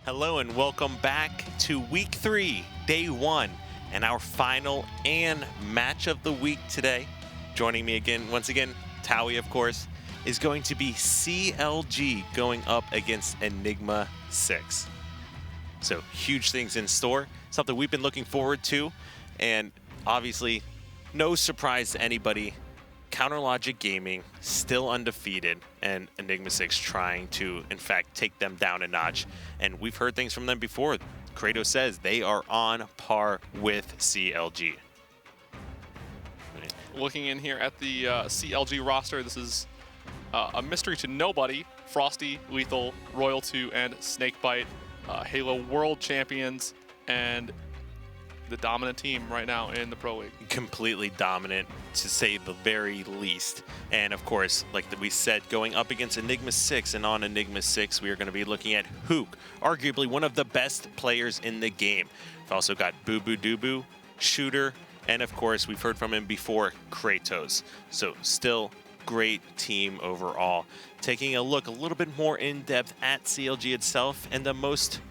Hello and welcome back to week 3, day 1, and our final and match of the week today. Joining me again, once again, Towie, of course, is going to be CLG going up against Enigma6. So huge things in store, something we've been looking forward to, and obviously no surprise to anybody. Counterlogic Gaming still undefeated, and Enigma6 trying to, in fact, take them down a notch. And we've heard things from them before. Kratos says they are on par with CLG. Looking in here at the CLG roster, this is a mystery to nobody. Frosty, Lethal, Royal 2, and Snakebite, Halo World Champions, and the dominant team right now in the Pro League. Completely dominant, to say the very least. And of course, like we said, going up against Enigma6, and on Enigma6, we are going to be looking at Hook, arguably one of the best players in the game. We've also got Boo Boo Doo Shooter, and of course, we've heard from him before, Kratos. So still great team overall. Taking a look a little bit more in depth at CLG itself, and the most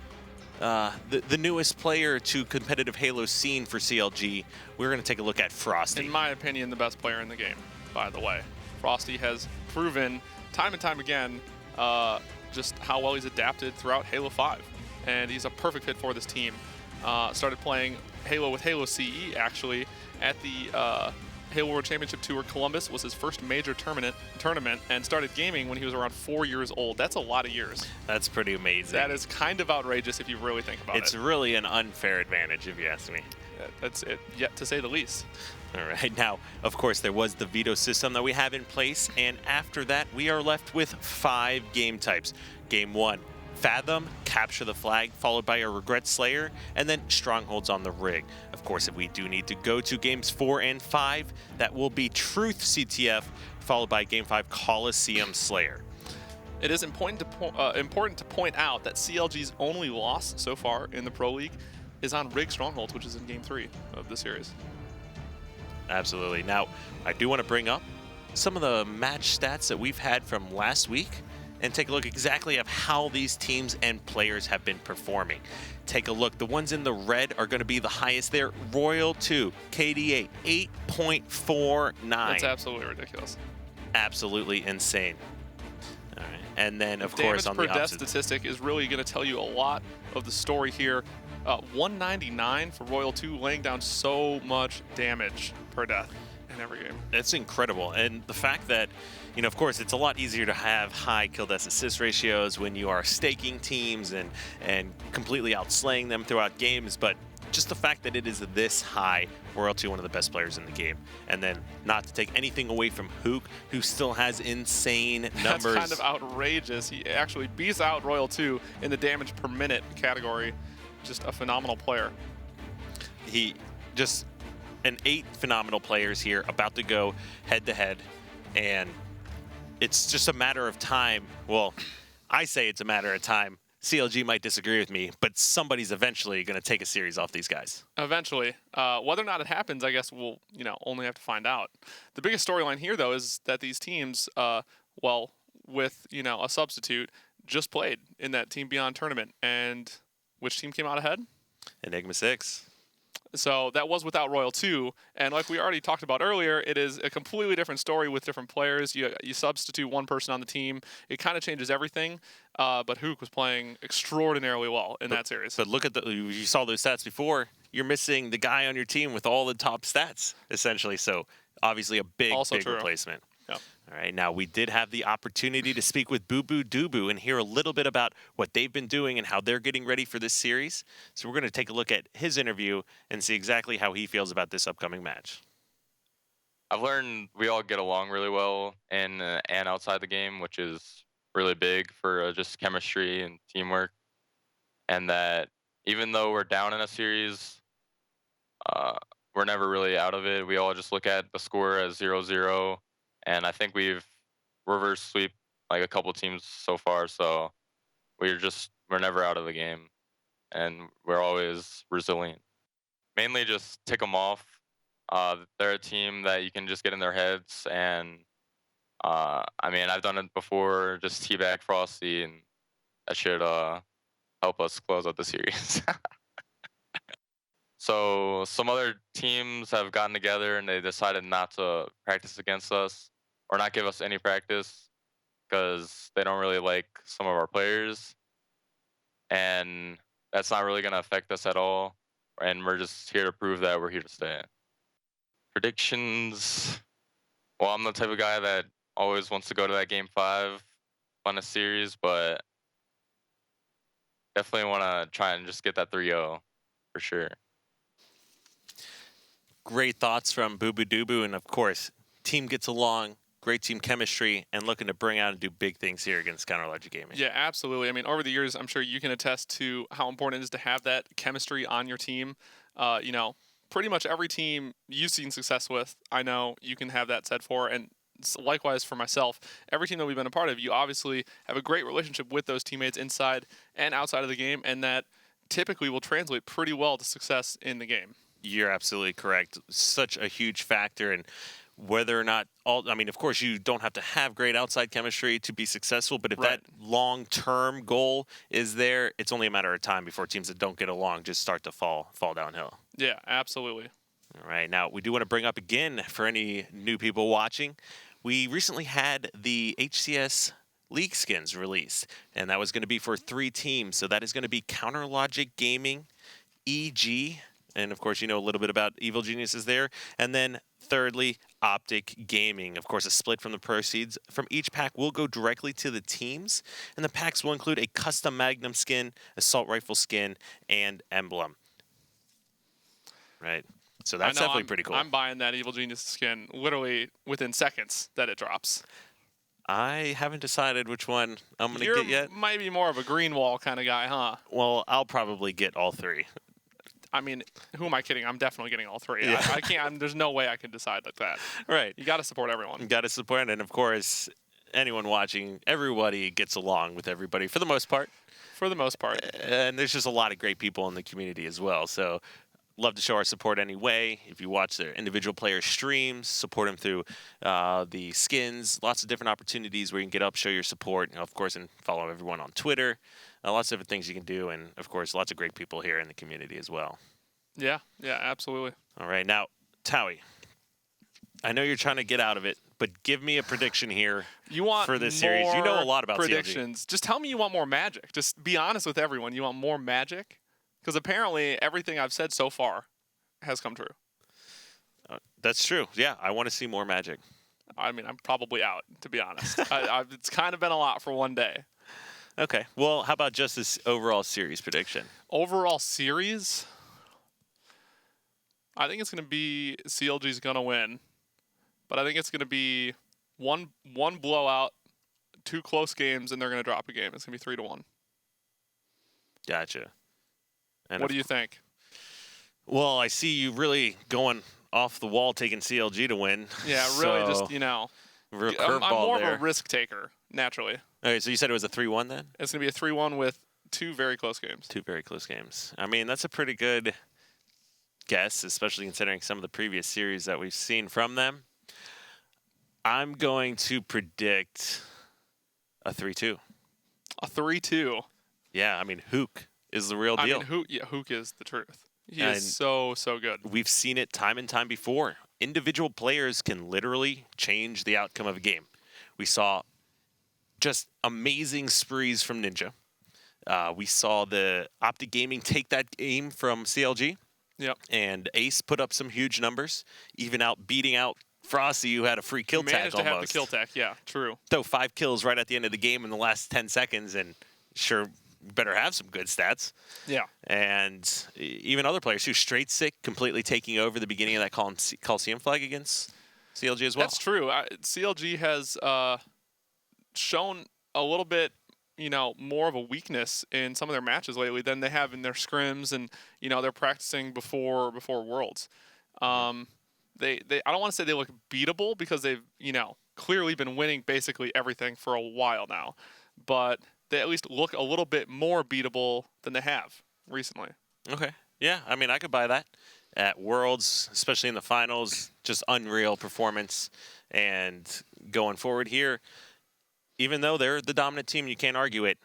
the newest player to competitive Halo scene for CLG, we're going to take a look at Frosty. In my opinion, the best player in the game, by the way. Frosty has proven time and time again just how well he's adapted throughout Halo 5. And he's a perfect fit for this team. Started playing Halo with Halo CE, actually, at the Halo World Championship Tour. Columbus was his first major tournament, and started gaming when he was around 4 years old. That's a lot of years. That's pretty amazing. That is kind of outrageous if you really think about it. It's really an unfair advantage, if you ask me. That's it, yet to say the least. All right, now, of course, there was the veto system that we have in place, and after that, we are left with 5 game types. Game 1, Fathom, Capture the Flag, followed by a Regret Slayer, and then Strongholds on the Rig. Of course, if we do need to go to games 4 and 5, that will be Truth CTF, followed by Game 5, Coliseum Slayer. It is important to point out that CLG's only loss so far in the Pro League is on Rig Strongholds, which is in Game 3 of the series. Absolutely. Now, I do want to bring up some of the match stats that we've had from last week and take a look exactly at how these teams and players have been performing. Take a look. The ones in the red are going to be the highest there. Royal 2, KDA, 8.49. That's absolutely ridiculous. Absolutely insane. All right. And then, of course, on the damage per death opposite statistic is really going to tell you a lot of the story here. 199 for Royal 2, laying down so much damage per death in every game. It's incredible. And the fact that, you know, of course, it's a lot easier to have high kill death assist ratios when you are staking teams and completely outslaying them throughout games, but just the fact that it is this high, Royal 2, one of the best players in the game. And then, not to take anything away from Hook, who still has insane numbers. That's kind of outrageous. He actually beats out Royal 2 in the damage per minute category. Just a phenomenal player. He just, 8 phenomenal players here about to go head-to-head, and it's just a matter of time. Well, I say it's a matter of time. CLG might disagree with me, but somebody's eventually going to take a series off these guys. Eventually. Whether or not it happens, I guess we'll only have to find out. The biggest storyline here, though, is that these teams, well, with a substitute, just played in that Team Beyond tournament. And which team came out ahead? Enigma6. So that was without Royal 2, and like we already talked about earlier, it is a completely different story with different players. You substitute one person on the team, it kind of changes everything. But Hook was playing extraordinarily well in that series. But look at you saw those stats before. You're missing the guy on your team with all the top stats, essentially. So obviously a big replacement. Yep. All right, now we did have the opportunity to speak with Boo Boo Doo and hear a little bit about what they've been doing and how they're getting ready for this series. So we're going to take a look at his interview and see exactly how he feels about this upcoming match. I've learned we all get along really well in and outside the game, which is really big for just chemistry and teamwork. And that even though we're down in a series, we're never really out of it. We all just look at the score as 0-0. And I think we've reverse sweep like a couple teams so far, so we're never out of the game, and we're always resilient. Mainly just tick them off. They're a team that you can just get in their heads, and I mean, I've done it before, just teabag Frosty, and that should help us close out the series. So some other teams have gotten together and they decided not to practice against us or not give us any practice because they don't really like some of our players. And that's not really going to affect us at all. And we're just here to prove that we're here to stay. Predictions. Well, I'm the type of guy that always wants to go to that game 5 on a series, but definitely want to try and just get that 3-0 for sure. Great thoughts from Boo Boo Doo, and of course, team gets along, great team chemistry, and looking to bring out and do big things here against Counter Logic Gaming. Yeah, absolutely. I mean, over the years, I'm sure you can attest to how important it is to have that chemistry on your team. You know, pretty much every team you've seen success with, I know you can have that said for, and likewise for myself. Every team that we've been a part of, you obviously have a great relationship with those teammates inside and outside of the game, and that typically will translate pretty well to success in the game. You're absolutely correct. Such a huge factor, and whether or not I mean, of course, you don't have to have great outside chemistry to be successful, but if that long-term goal is there, it's only a matter of time before teams that don't get along just start to fall downhill. Yeah, absolutely. All right, now we do want to bring up again for any new people watching, we recently had the HCS League skins released, and that was going to be for 3 teams. So that is going to be Counter Logic Gaming, EG, and of course, you know a little bit about Evil Geniuses there. And then thirdly, Optic Gaming. Of course, a split from the proceeds from each pack will go directly to the teams. And the packs will include a custom Magnum skin, assault rifle skin, and emblem. Right. So that's definitely pretty cool. I'm buying that Evil Genius skin literally within seconds that it drops. I haven't decided which one I'm going to get yet. You might be more of a green wall kind of guy, huh? Well, I'll probably get all 3. I mean, who am I kidding? I'm definitely getting all 3. Yeah. I can't. There's no way I can decide like that. Right. You got to support everyone. You got to support, and of course, anyone watching, everybody gets along with everybody for the most part. For the most part. And there's just a lot of great people in the community as well. So love to show our support anyway. If you watch their individual player streams, support them through the skins, lots of different opportunities where you can get up, show your support, of course, and follow everyone on Twitter. Lots of different things you can do, and of course, lots of great people here in the community as well. Yeah, absolutely. All right, now, Towie, I know you're trying to get out of it, but give me a prediction here for this series. You know a lot about predictions. CLG. Just tell me you want more Magic. Just be honest with everyone. You want more Magic? Because apparently everything I've said so far has come true. That's true. Yeah, I want to see more Magic. I mean, I'm probably out, to be honest. It's kind of been a lot for one day. Okay. Well, how about just this overall series prediction? Overall series? I think it's going to be CLG's going to win. But I think it's going to be one blowout, 2 close games, and they're going to drop a game. It's going to be 3-1. Gotcha. And what do you think? Well, I see you really going off the wall taking CLG to win. Yeah, really just, you know. I'm more of a risk taker, naturally. Okay, so you said it was a 3-1 then? It's going to be a 3-1 with 2 very close games. 2 very close games. I mean, that's a pretty good guess, especially considering some of the previous series that we've seen from them. I'm going to predict a 3-2. A 3-2? Yeah, I mean, Hook is the real deal. I mean, Hook is the truth. He is so good. We've seen it time and time before. Individual players can literally change the outcome of a game. We saw just amazing sprees from Ninja. We saw the Optic Gaming take that game from CLG. Yep. And Ace put up some huge numbers, even beating out Frosty, who had a free kill tag managed to have the kill tag, yeah, true. So 5 kills right at the end of the game in the last 10 seconds, and sure, better have some good stats. Yeah. And even other players who straight sick, completely taking over the beginning of that Coliseum flag against CLG as well. That's true. CLG has shown a little bit, you know, more of a weakness in some of their matches lately than they have in their scrims, and you know they're practicing before Worlds. They I don't want to say they look beatable because they've, you know, clearly been winning basically everything for a while now, but they at least look a little bit more beatable than they have recently. Okay. Yeah, I mean, I could buy that. At Worlds, especially in the finals, just unreal performance. And going forward here, even though they're the dominant team, you can't argue it,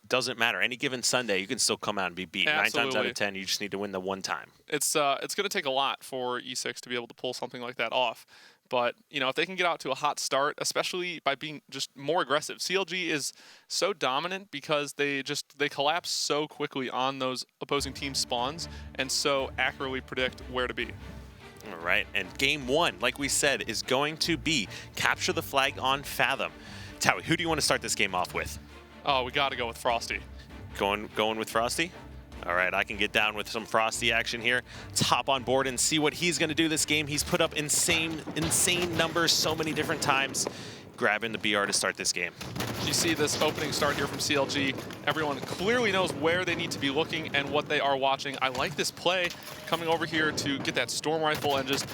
doesn't matter. Any given Sunday, you can still come out and be beat. Absolutely. 9 times out of 10, you just need to win the one time. It's going to take a lot for E6 to be able to pull something like that off. But, you know, if they can get out to a hot start, especially by being just more aggressive. CLG is so dominant because they collapse so quickly on those opposing team spawns and so accurately predict where to be. All right, and game 1, like we said, is going to be capture the flag on Fathom. Towie, who do you want to start this game off with? Oh, we got to go with Frosty. Going with Frosty? All right, I can get down with some Frosty action here. Let's hop on board and see what he's going to do this game. He's put up insane numbers so many different times. Grabbing the BR to start this game. You see this opening start here from CLG. Everyone clearly knows where they need to be looking and what they are watching. I like this play coming over here to get that storm rifle and just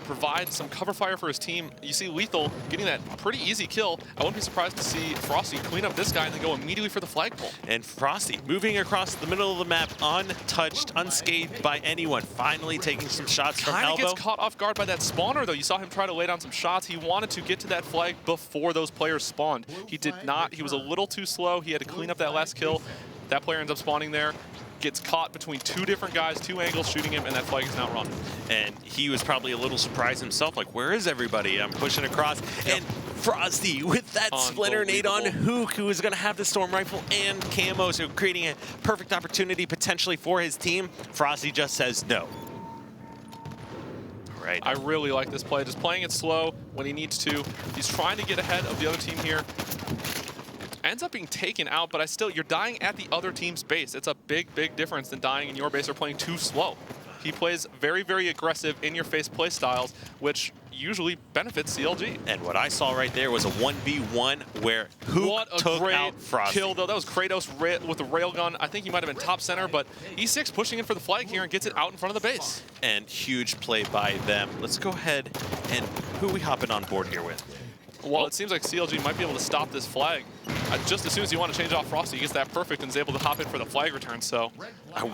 provide some cover fire for his team. You see Lethal getting that pretty easy kill. I wouldn't be surprised to see Frosty clean up this guy and then go immediately for the flagpole. And Frosty moving across the middle of the map, untouched, unscathed by anyone. Finally taking some shots from elbow. Kind of gets caught off guard by that spawner, though. You saw him try to lay down some shots. He wanted to get to that flag before those players spawned. He did not. He was a little too slow. He had to clean up that last kill. That player ends up spawning there, gets caught between 2 different guys, 2 angles shooting him, and that flag is now run. And he was probably a little surprised himself, like, where is everybody? I'm pushing across. Yep. And Frosty with that splinter nade on Hook, who is going to have the storm rifle and camo, so creating a perfect opportunity potentially for his team. Frosty just says no. Right. I really like this play, just playing it slow when he needs to. He's trying to get ahead of the other team here. Ends up being taken out, but you're dying at the other team's base. It's a big difference than dying in your base or playing too slow. He plays very, very aggressive, in-your-face play styles, which usually benefits CLG. And what I saw right there was a 1v1 where Hook took out Frosty. Kill, though. That was Kratos with the railgun. I think he might have been top center, but E6 pushing in for the flag here and gets it out in front of the base. And huge play by them. Let's go ahead and who are we hopping on board here with? Well, it seems like CLG might be able to stop this flag. Just as soon as you want to change off Frosty, he gets that perfect and is able to hop in for the flag return. So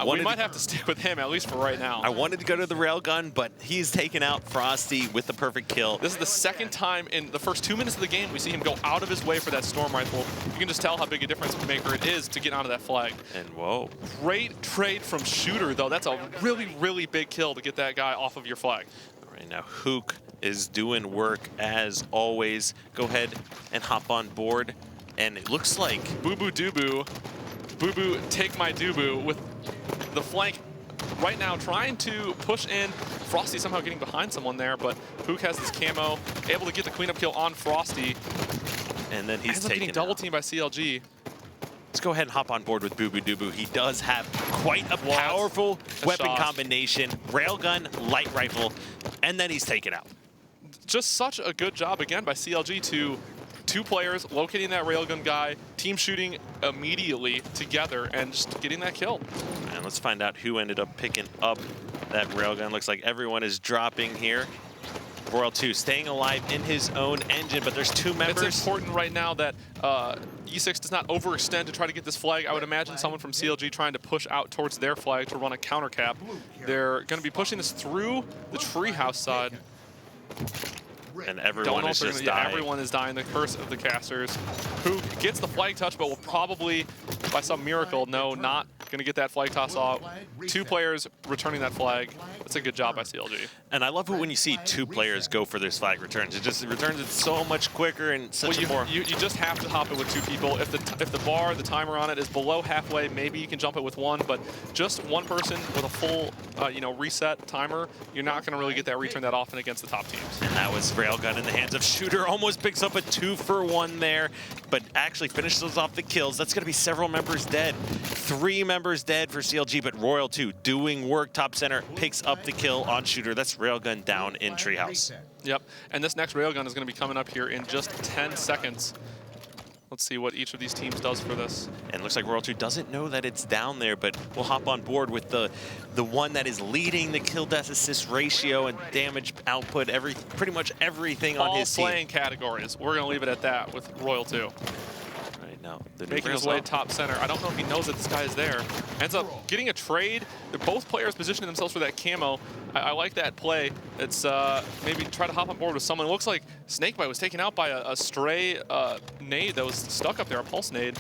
we might have to stick with him, at least for right now. I wanted to go to the railgun, but he's taken out Frosty with the perfect kill. This is the second time in the first 2 minutes of the game we see him go out of his way for that storm rifle. You can just tell how big a difference maker it is to get onto that flag. And whoa. Great trade from Shooter, though. That's a really, really big kill to get that guy off of your flag. All right, now Hook is doing work as always. Go ahead and hop on board. And it looks like Boo Boo Doo Boo, take my Doo Boo with the flank right now trying to push in. Frosty somehow getting behind someone there, but Hook has this camo, able to get the cleanup kill on Frosty. And then he's getting double teamed by CLG. Let's go ahead and hop on board with Boo Boo Doo Boo. He does have quite a powerful weapon combination. Railgun, light rifle, and then he's taken out. Just such a good job again by CLG to 2 players locating that railgun guy, team shooting immediately together, and just getting that kill. And let's find out who ended up picking up that railgun. Looks like everyone is dropping here. Royal 2 staying alive in his own engine, but there's 2 members. It's important right now that E6 does not overextend to try to get this flag. I would imagine someone from CLG trying to push out towards their flag to run a counter cap. They're going to be pushing this through the treehouse side. And everyone is just dying. Everyone is dying. The curse of the casters. Who gets the flag touch, but will probably, by some miracle, no, not going to get that flag toss off. 2 players returning that flag. That's a good job by CLG. And I love it when you see 2 players go for this flag returns. It returns it so much quicker and such a more. You just have to hop it with 2 people. If the bar, the timer on it is below halfway, maybe you can jump it with 1. But just 1 person with a full, reset timer, you're not going to really get that return that often against the top teams. And that was railgun in the hands of Shooter. Almost picks up a 2-for-1 there, but actually finishes off the kills. That's going to be several members dead. 3 members dead for CLG, but Royal 2 doing work top center, picks up the kill on Shooter. That's railgun down in treehouse. Yep, and this next railgun is going to be coming up here in just 10 seconds. Let's see what each of these teams does for this. And it looks like Royal 2 doesn't know that it's down there, but we'll hop on board with the one that is leading the kill death assist ratio and damage output, pretty much everything on his team. All playing categories. We're going to leave it at that with Royal 2. Right now, making his way top center. I don't know if he knows that this guy is there. Ends up getting a trade. They're both players positioning themselves for that camo. I like that play. It's maybe try to hop on board with someone. It looks like Snakebite was taken out by a stray nade that was stuck up there, a pulse nade.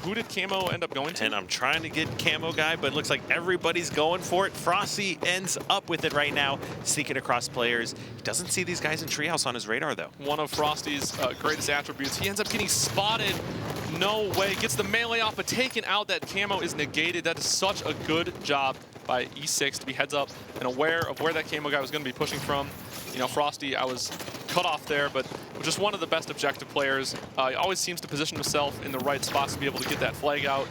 who did Camo end up going to? And I'm trying to get Camo guy, but it looks like everybody's going for it. Frosty ends up with it right now, sneaking across players. He doesn't see these guys in Treehouse on his radar, though. One of Frosty's greatest attributes. He ends up getting spotted. No way. Gets the melee off, but taken out. That Camo is negated. That is such a good job by E6 to be heads up and aware of where that Camo guy was going to be pushing from. You know, Frosty, I was cut off there, but just one of the best objective players. He always seems to position himself in the right spots to be able to get that flag out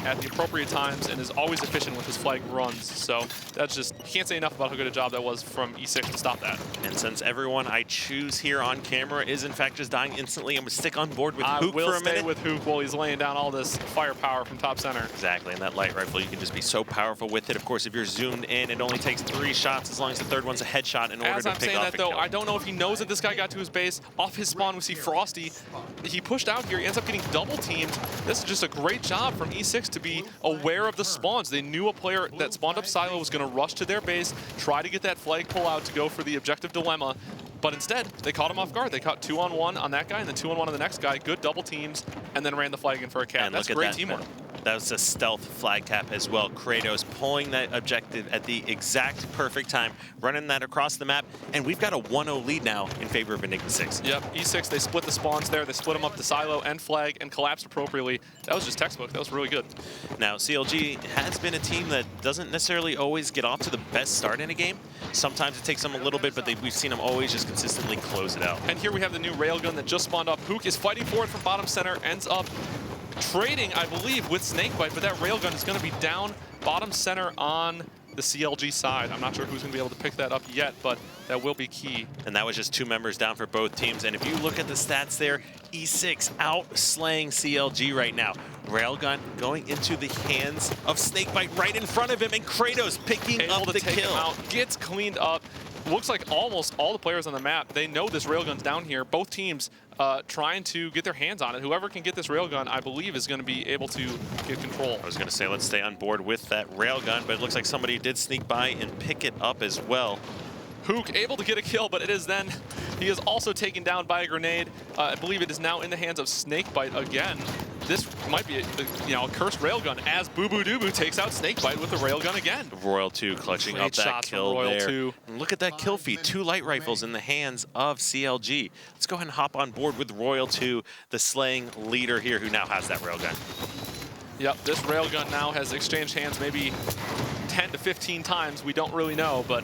at the appropriate times, and is always efficient with his flag runs. So that's just, can't say enough about how good a job that was from E6 to stop that. And since everyone I choose here on camera is in fact just dying instantly, I'm gonna stick on board with Hook for a minute. I will stay with Hook while he's laying down all this firepower from top center. Exactly, and that light rifle, you can just be so powerful with it. Of course, if you're zoomed in, it only takes 3 shots as long as the third one's a headshot in order to pick off a kill. I don't know if he knows that this guy got to his base. Off his spawn, we see Frosty. He pushed out here. He ends up getting double teamed. This is just a great job from E6 to be aware of the spawns. They knew a player that spawned up Silo was going to rush to their base, try to get that flag pull out to go for the objective dilemma. But instead, they caught him off guard. They caught 2-on-1 on that guy and then 2-on-1 on the next guy. Good double teams, and then ran the flag in for a cap. And that's great teamwork. That was a stealth flag cap as well. Kratos pulling that objective at the exact perfect time, running that across the map, and we've got a 1-0 lead now in favor of Enigma6. Yep, E6, they split the spawns there. They split them up to Silo and flag and collapsed appropriately. That was just textbook. That was really good. Now, CLG has been a team that doesn't necessarily always get off to the best start in a game. Sometimes it takes them a little bit, but we've seen them always just consistently close it out. And here we have the new railgun that just spawned up. Hook is fighting for it from bottom center, ends up trading, I believe, with Snakebite, but that railgun is going to be down bottom center on the CLG side. I'm not sure who's going to be able to pick that up yet, but that will be key. And that was just 2 members down for both teams. And if you look at the stats there, E6 out-slaying CLG right now. Railgun going into the hands of Snakebite right in front of him, and Kratos picking up the kill. Gets cleaned up. Looks like almost all the players on the map, they know this railgun's down here. Both teams trying to get their hands on it. Whoever can get this railgun, I believe, is going to be able to get control. I was going to say, let's stay on board with that railgun, but it looks like somebody did sneak by and pick it up as well. Hook able to get a kill, but it is then, he is also taken down by a grenade. I believe it is now in the hands of Snakebite again. This might be a cursed railgun as Boo Boo Doo Boo takes out Snakebite with the railgun again. Royal 2 clutching up that kill there. 2. And look at that kill feed, 2 light rifles in the hands of CLG. Let's go ahead and hop on board with Royal 2, the slaying leader here who now has that railgun. Yep, this railgun now has exchanged hands maybe 10 to 15 times. We don't really know, but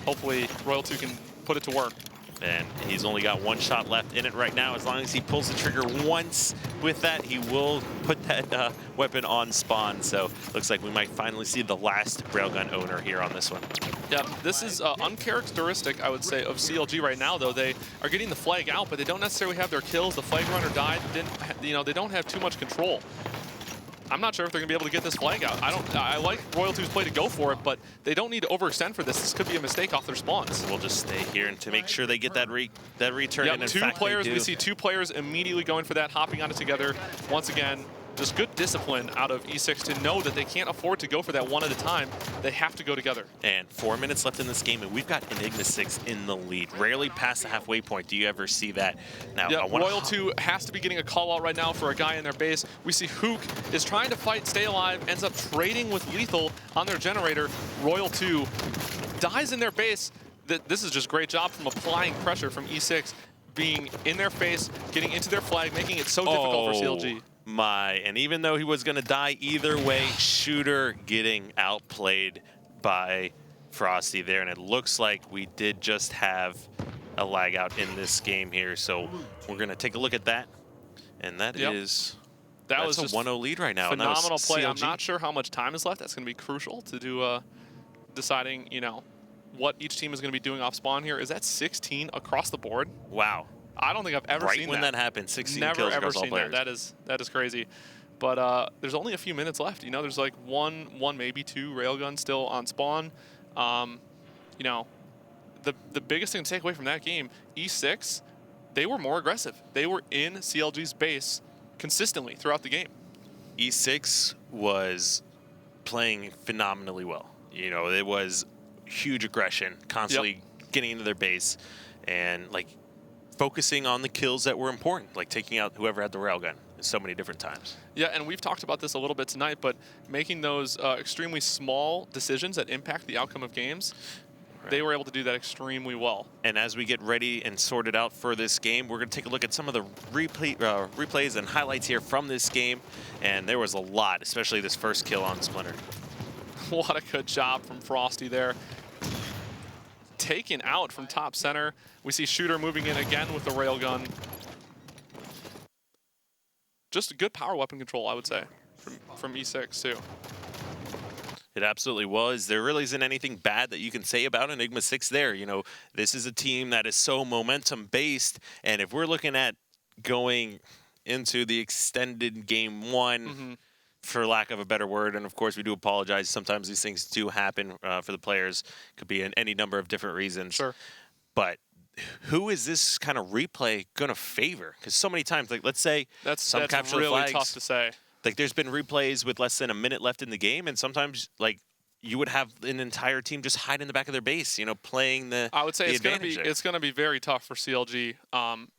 hopefully Royal 2 can put it to work. And he's only got 1 shot left in it right now. As long as he pulls the trigger once with that, he will put that weapon on spawn. So looks like we might finally see the last railgun owner here on this one. Yeah, this is uncharacteristic, I would say, of CLG right now, though. They are getting the flag out, but they don't necessarily have their kills. The flag runner died. They don't have too much control. I'm not sure if they're going to be able to get this flag out. I like Royal 2's play to go for it, but they don't need to overextend for this. This could be a mistake off their spawns. We'll just stay here and to make sure they get that return. Yep, and in 2 fact, players. We see 2 players immediately going for that, hopping on it together. Once again, just good discipline out of E6 to know that they can't afford to go for that one at a time. They have to go together. And 4 minutes left in this game, and we've got Enigma6 in the lead. Rarely past the halfway point. Do you ever see that? Now, yeah, Royal 2 has to be getting a call out right now for a guy in their base. We see Hook is trying to fight, stay alive, ends up trading with Lethal on their generator. Royal 2 dies in their base. This is just great job from applying pressure from E6, being in their face, getting into their flag, making it so difficult for CLG. And even though he was going to die either way, Shooter getting outplayed by Frosty there. And it looks like we did just have a lag out in this game here. So we're going to take a look at that. And that is... That's a 1-0 lead right now. Phenomenal play. I'm not sure how much time is left. That's going to be crucial to do deciding, what each team is going to be doing off spawn here. Is that 16 across the board? Wow. I don't think I've ever seen that. Right when that happened, 16 Never kills ever across all seen players. That is crazy. But there's only a few minutes left. There's like one, maybe 2 railguns still on spawn. The biggest thing to take away from that game, E6, they were more aggressive. They were in CLG's base consistently throughout the game. E6 was playing phenomenally well. It was huge aggression, constantly getting into their base and focusing on the kills that were important, like taking out whoever had the railgun. so many different times. Yeah, and we've talked about this a little bit tonight, but making those extremely small decisions that impact the outcome of games, they were able to do that extremely well. And as we get ready and sorted out for this game, we're going to take a look at some of the replays and highlights here from this game. And there was a lot, especially this first kill on Splinter. What a good job from Frosty there. Taken out from top center. We see Shooter moving in again with the railgun. Just a good power weapon control, I would say, from E6 too. It absolutely was. There really isn't anything bad that you can say about Enigma6 there. You know, this is a team that is so momentum-based, and if we're looking at going into the extended game one, for lack of a better word, and of course we do apologize. Sometimes these things do happen for the players. Could be in any number of different reasons. Sure. But who is this kind of replay going to favor? Because so many times, like let's say that's capture really flags, tough to say. Like there's been replays with less than a minute left in the game, and sometimes like you would have an entire team just hide in the back of their base, you know, playing the I would say it's gonna be very tough for CLG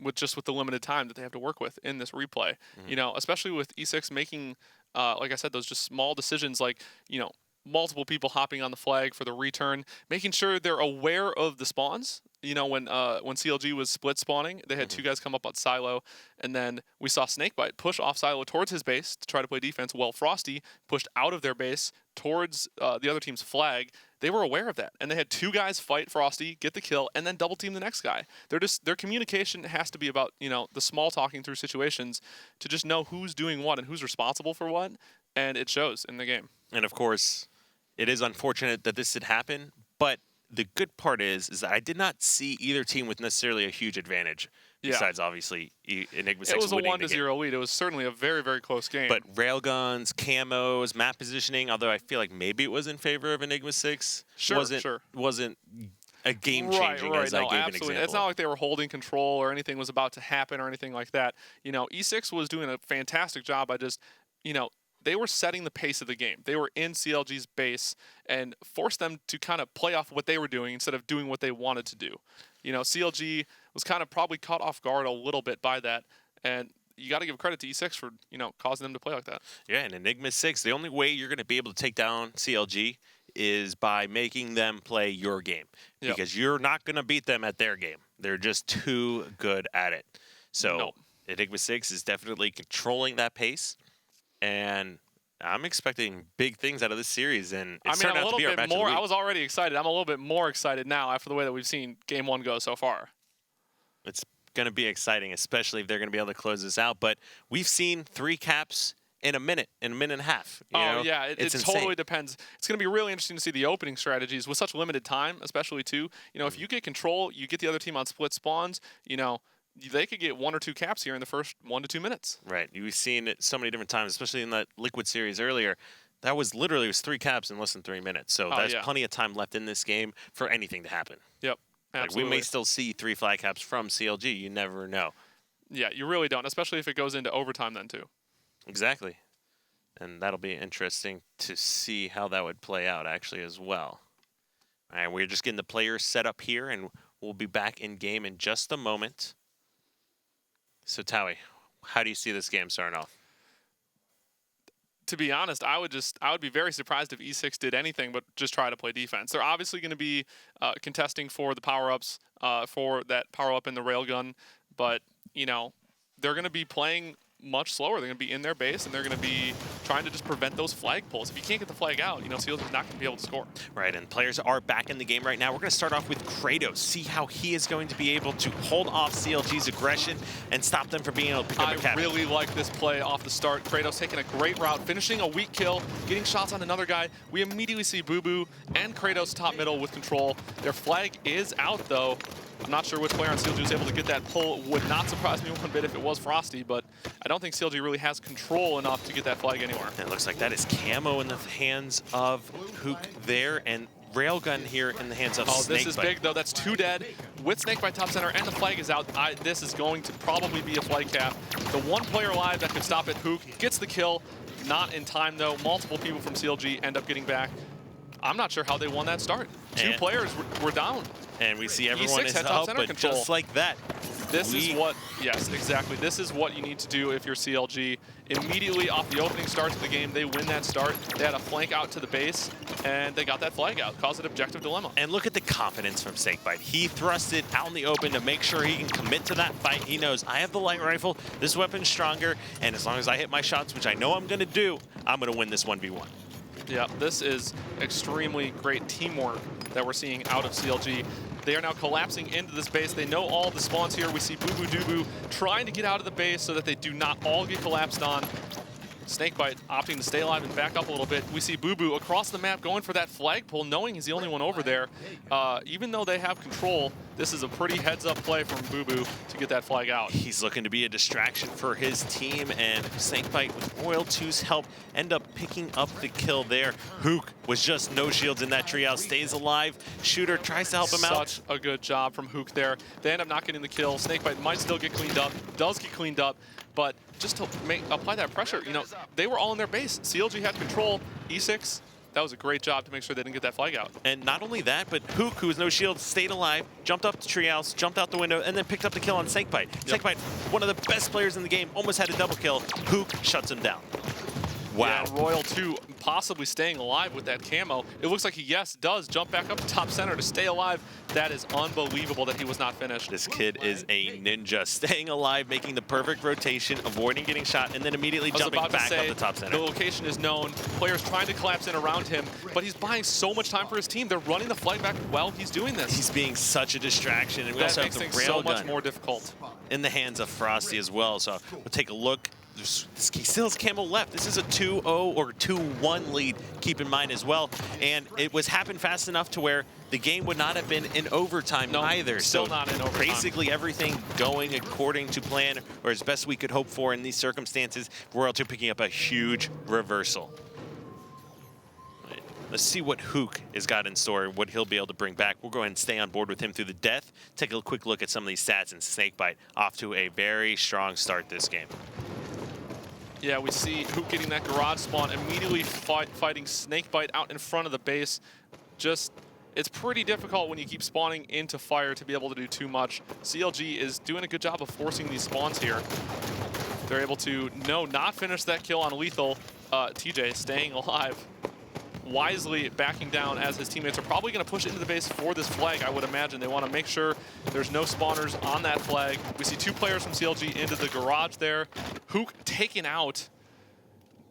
with the limited time that they have to work with in this replay. You know, especially with E6 making like I said, those just small decisions like, you know, multiple people hopping on the flag for the return, making sure they're aware of the spawns. You know, when CLG was split spawning, they had two guys come up on silo, and then we saw Snakebite push off silo towards his base to try to play defense, while Frosty pushed out of their base towards the other team's flag. They were aware of that, and they had two guys fight Frosty, get the kill, and then double team the next guy. Their communication has to be about, you know, the small talking through situations to just know who's doing what and who's responsible for what, and it shows in the game. And of course, it is unfortunate that this did happen, but the good part is that I did not see either team with necessarily a huge advantage. Besides, obviously, Enigma6 it was a winning 1-0 lead. It was certainly a very, very close game. But railguns, camos, map positioning, although I feel like maybe it was in favor of Enigma6, wasn't a game-changing right. as I gave an absolutely. example. It's not like they were holding control or anything was about to happen or anything like that. You know, E6 was doing a fantastic job by just, you know, they were setting the pace of the game. They were in CLG's base and forced them to kind of play off what they were doing instead of doing what they wanted to do. You know, CLG was kind of probably caught off guard a little bit by that, and you got to give credit to E6 for, you know, causing them to play like that. Yeah, and Enigma6, the only way you're going to be able to take down CLG is by making them play your game, because you're not going to beat them at their game. They're just too good at it. So Enigma6 is definitely controlling that pace. And I'm expecting big things out of this series, and it's turned out to be our match of the week. I was already excited. I'm a little bit more excited now after the way that we've seen Game 1 go so far. It's going to be exciting, especially if they're going to be able to close this out. But we've seen 3 caps in a minute and a half. You know? Yeah, it totally depends. It's going to be really interesting to see the opening strategies with such limited time, especially too. You know, if you get control, you get the other team on split spawns, you know, they could get 1 or 2 caps here in the first 1 to 2 minutes. Right. You've seen it so many different times, especially in that Liquid series earlier. That was literally 3 caps in less than 3 minutes. So there's plenty of time left in this game for anything to happen. Yep, absolutely. Like we may still see 3 flag caps from CLG. You never know. Yeah, you really don't, especially if it goes into overtime then too. Exactly. And that'll be interesting to see how that would play out actually as well. All right, we're just getting the players set up here, and we'll be back in game in just a moment. So, Towie, how do you see this game starting off? To be honest, I would be very surprised if E6 did anything but just try to play defense. They're obviously going to be contesting for the power-ups, for that power-up in the railgun, but, you know, they're going to be playing much slower. They're going to be in their base, and they're going to be trying to just prevent those flag pulls. If you can't get the flag out, you know, CLG's not going to be able to score. Right, and players are back in the game right now. We're going to start off with Kratos, see how he is going to be able to hold off CLG's aggression and stop them from being able to pick up a cap. I really like this play off the start. Kratos taking a great route, finishing a weak kill, getting shots on another guy. We immediately see Boo Boo and Kratos top middle with control. Their flag is out, though. I'm not sure which player on CLG was able to get that pull. Would not surprise me one bit if it was Frosty, but I don't think CLG really has control enough to get that flag anywhere. And it looks like that is camo in the hands of Hook there, and railgun here in the hands of Snakebite. This is big, though. That's 2 dead with Snakebite top center, and the flag is out. This is going to probably be a flag cap. The one player alive that could stop it, Hook, gets the kill. Not in time, though. Multiple people from CLG end up getting back. I'm not sure how they won that start. 2 players were down. And we see everyone E6 is had top up, center but control. just like that. This is what, yes, exactly. This is what you need to do if you're CLG. Immediately off the opening starts of the game, they win that start. They had a flank out to the base, and they got that flag out. Caused an objective dilemma. And look at the confidence from Snakebite. He thrusted out in the open to make sure he can commit to that fight. He knows, I have the light rifle, this weapon's stronger, and as long as I hit my shots, which I know I'm gonna do, I'm gonna win this 1v1. Yeah, this is extremely great teamwork that we're seeing out of CLG. They are now collapsing into this base. They know all the spawns here. We see Boo Boo Doo trying to get out of the base so that they do not all get collapsed on. Snakebite opting to stay alive and back up a little bit. We see Boo Boo across the map going for that flagpole, knowing he's the only one over there. Even though they have control, this is a pretty heads-up play from Boo Boo to get that flag out. He's looking to be a distraction for his team, and Snakebite with Royal 2's help end up picking up the kill there. Hook was just no shields in that treehouse, stays alive. Shooter tries to help him out. Such a good job from Hook there. They end up not getting the kill. Snakebite might still get cleaned up, does get cleaned up, but just to apply that pressure, you know, they were all in their base. CLG had control. E6, that was a great job to make sure they didn't get that flag out. And not only that, but Hook, who has no shield, stayed alive, jumped up the treehouse, jumped out the window, and then picked up the kill on Snakebite. Yep. Snakebite, one of the best players in the game, almost had a double kill. Hook shuts him down. Wow. Yeah, Royal 2 possibly staying alive with that camo. It looks like he, yes, does jump back up to top center to stay alive. That is unbelievable that he was not finished. This kid is a ninja, staying alive, making the perfect rotation, avoiding getting shot, and then immediately jumping back up the top center. The location is known. Players trying to collapse in around him, but he's buying so much time for his team. They're running the flag back while he's doing this. He's being such a distraction, and we also have the makes rail so much gun more difficult in the hands of Frosty as well. So we'll take a look. He still has camo left. This is a 2-0 or 2-1 lead, keep in mind as well. And it was happened fast enough to where the game would not have been in overtime either. Still so not in overtime. Basically everything going according to plan, or as best we could hope for in these circumstances. Royal 2 picking up a huge reversal. Let's see what Hook has got in store, what he'll be able to bring back. We'll go ahead and stay on board with him through the death. Take a quick look at some of these stats, and Snakebite off to a very strong start this game. Yeah, we see Hook getting that garage spawn, immediately fighting Snakebite out in front of the base. Just, it's pretty difficult when you keep spawning into fire to be able to do too much. CLG is doing a good job of forcing these spawns here. They're able to, not finish that kill on Lethal. TJ staying alive, wisely backing down as his teammates are probably going to push into the base for this flag, I would imagine. They want to make sure there's no spawners on that flag. We see 2 players from CLG into the garage there. Hook taken out.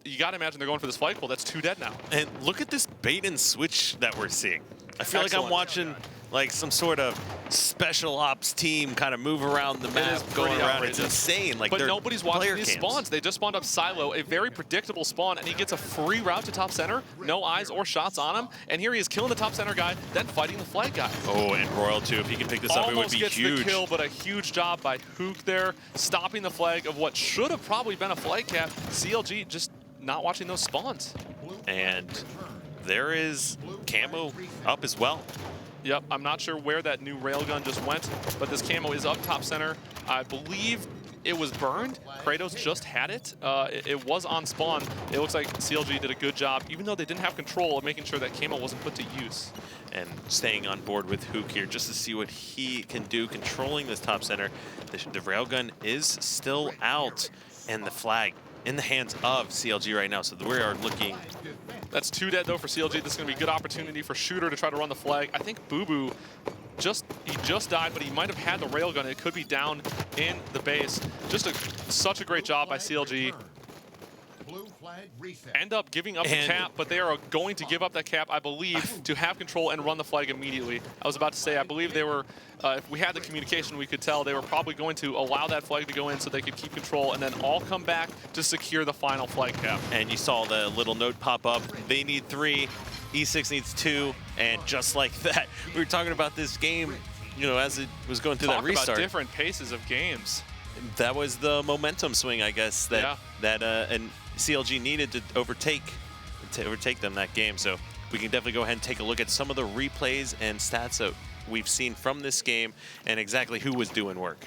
You got to imagine they're going for this flagpole. That's 2 dead now. And look at this bait and switch that we're seeing. I feel like I'm watching like some sort of special ops team kind of move around the map, going around. It's insane. Like, but nobody's watching these cams. spawns. They just spawned up Silo, a very predictable spawn, and he gets a free route to top center. No eyes or shots on him. And here he is killing the top center guy, then fighting the flag guy. Oh, and Royal 2, if he can pick this up, it would be huge. Almost gets the kill, but a huge job by Hook there, stopping the flag of what should have probably been a flag cap. CLG just not watching those spawns. And there is camo up as well. Yep, I'm not sure where that new railgun just went, but this camo is up top center. I believe it was burned. Kratos just had it. It was on spawn. It looks like CLG did a good job, even though they didn't have control of making sure that camo wasn't put to use. And staying on board with Hook here just to see what he can do, controlling this top center. The railgun is still out, and the flag in the hands of CLG right now. So we are looking. That's 2 dead though for CLG. This is going to be a good opportunity for Shooter to try to run the flag. I think Boo Boo he just died, but he might have had the railgun. It could be down in the base. Just such a great job by CLG. End up giving up the cap, but they are going to give up that cap, I believe, to have control and run the flag immediately. I was about to say, I believe they were, if we had the communication, we could tell they were probably going to allow that flag to go in so they could keep control and then all come back to secure the final flag cap. And you saw the little note pop up. They need 3, E6 needs 2, and just like that, we were talking about this game, you know, as it was going through that restart. Talk about different paces of games. That was the momentum swing, I guess, that and CLG needed to overtake them that game. So we can definitely go ahead and take a look at some of the replays and stats that we've seen from this game and exactly who was doing work.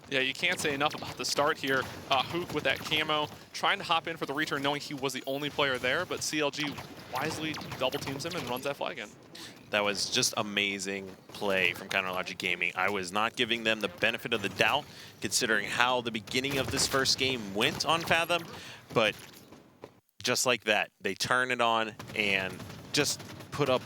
Yeah, you can't say enough about the start here. Hook with that camo, trying to hop in for the return, knowing he was the only player there, but CLG wisely double teams him and runs that flag in. That was just amazing play from Counterlogic Gaming. I was not giving them the benefit of the doubt, considering how the beginning of this first game went on Fathom, but just like that, they turn it on and just put up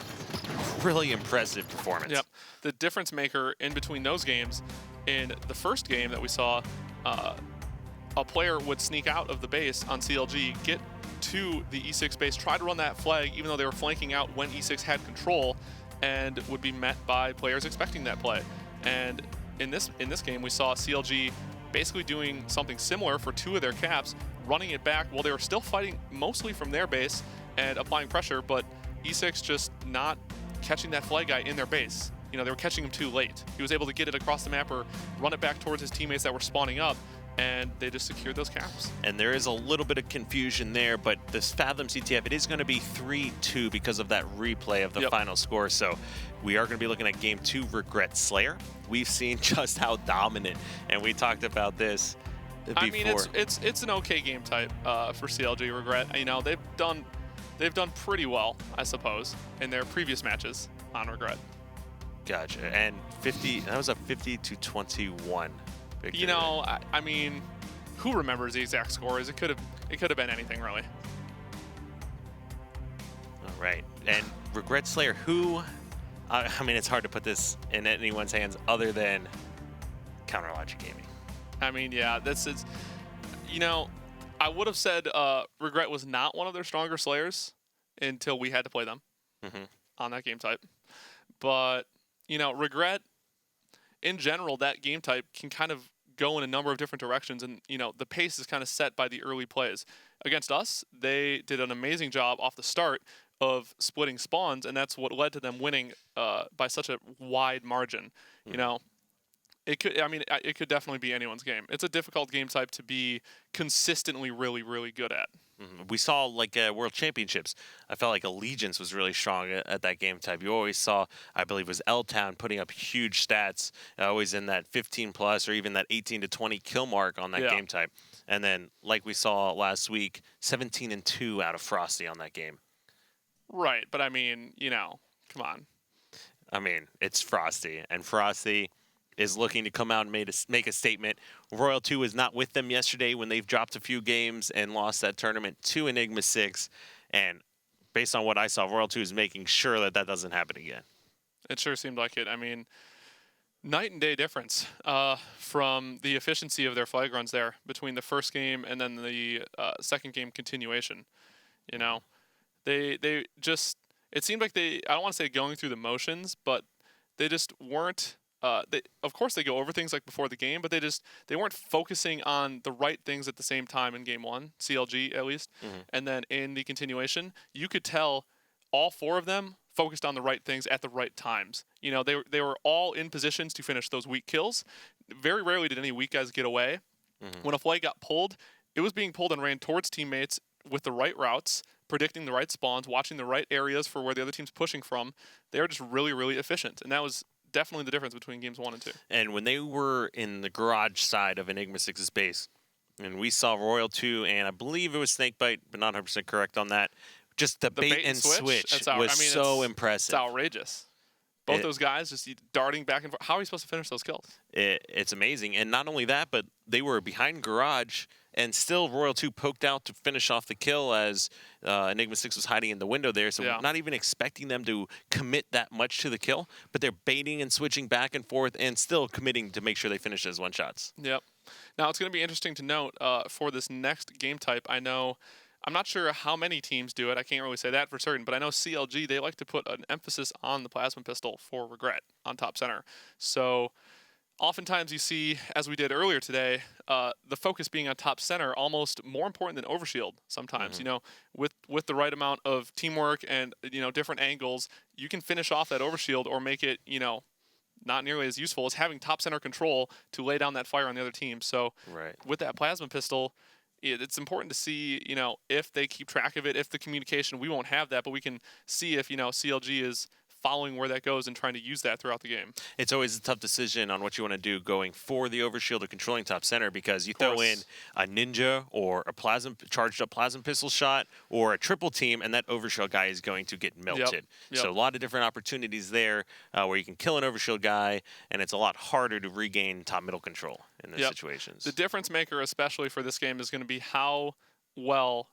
really impressive performance. Yep. The difference maker in between those games, in the first game that we saw, a player would sneak out of the base on CLG, get to the E6 base, try to run that flag even though they were flanking out when E6 had control, and would be met by players expecting that play. And in this game, we saw CLG basically doing something similar for 2 of their caps, running it back while they were still fighting mostly from their base and applying pressure, but E6 just not catching that flag guy in their base. You know, they were catching him too late. He was able to get it across the map or run it back towards his teammates that were spawning up, and they just secured those caps. And there is a little bit of confusion there, but this Fathom CTF, it is going to be 3-2 because of that replay of the final score. So we are going to be looking at Game 2, Regret Slayer. We've seen just how dominant, and we talked about this before. I mean, it's an okay game type for CLG Regret. You know, they've done pretty well, I suppose, in their previous matches on Regret. Gotcha. And that was a 50-21 victory. You know, I mean, who remembers the exact scores? It could have been anything, really. All right. And Regret Slayer, who, I mean, it's hard to put this in anyone's hands other than Counterlogic Gaming. I mean, yeah, this is, you know, I would have said Regret was not one of their stronger Slayers until we had to play them on that game type. But, you know, Regret, in general, that game type can kind of go in a number of different directions. And, you know, the pace is kind of set by the early plays. Against us, they did an amazing job off the start of splitting spawns, and that's what led to them winning by such a wide margin. You know, it could definitely be anyone's game. It's a difficult game type to be consistently really, really good at. We saw, like, World Championships. I felt like Allegiance was really strong at that game type. You always saw, I believe it was L-Town, putting up huge stats, always in that 15+ or even that 18 to 20 kill mark on that game type. And then, like we saw last week, 17-2 out of Frosty on that game. Right, but I mean, you know, come on. I mean, it's Frosty, and Frosty is looking to come out and make a statement. Royal 2 was not with them yesterday when they've dropped a few games and lost that tournament to Enigma6. And based on what I saw, Royal 2 is making sure that that doesn't happen again. It sure seemed like it. I mean, night and day difference from the efficiency of their flag runs there between the first game and then the second game continuation. You know, they just, it seemed like I don't want to say going through the motions, but they just weren't. Of course, they go over things like before the game, but they weren't focusing on the right things at the same time in game 1, CLG at least. And then in the continuation, you could tell all 4 of them focused on the right things at the right times. You know, they were all in positions to finish those weak kills. Very rarely did any weak guys get away. When a flag got pulled, it was being pulled and ran towards teammates with the right routes, predicting the right spawns, watching the right areas for where the other team's pushing from. They were just really, really efficient. And that was definitely the difference between games 1 and 2. And when they were in the garage side of Enigma6's base, and we saw Royal 2, and I believe it was Snakebite, but not 100% correct on that, just the bait and switch was so impressive. It's outrageous. Both those guys just darting back and forth. How are you supposed to finish those kills? It's amazing. And not only that, but they were behind garage, and still Royal 2 poked out to finish off the kill as Enigma6 was hiding in the window there. So not even expecting them to commit that much to the kill, but they're baiting and switching back and forth and still committing to make sure they finish as one-shots. Yep. Now, it's going to be interesting to note for this next game type. I'm not sure how many teams do it. I can't really say that for certain, but I know CLG, they like to put an emphasis on the plasma pistol for Regret on top center. So oftentimes you see, as we did earlier today, the focus being on top center almost more important than overshield sometimes. You know, with the right amount of teamwork and, you know, different angles, you can finish off that overshield or make it, you know, not nearly as useful as having top center control to lay down that fire on the other team. So with that plasma pistol, it's important to see, you know, if they keep track of it, if the communication, we won't have that, but we can see if, you know, CLG is following where that goes and trying to use that throughout the game. It's always a tough decision on what you want to do going for the overshield or controlling top center, because you throw in a ninja or a charged up plasma pistol shot or a triple team, and that overshield guy is going to get melted. Yep. So a lot of different opportunities there where you can kill an overshield guy, and it's a lot harder to regain top middle control in those situations. The difference maker, especially for this game, is going to be how well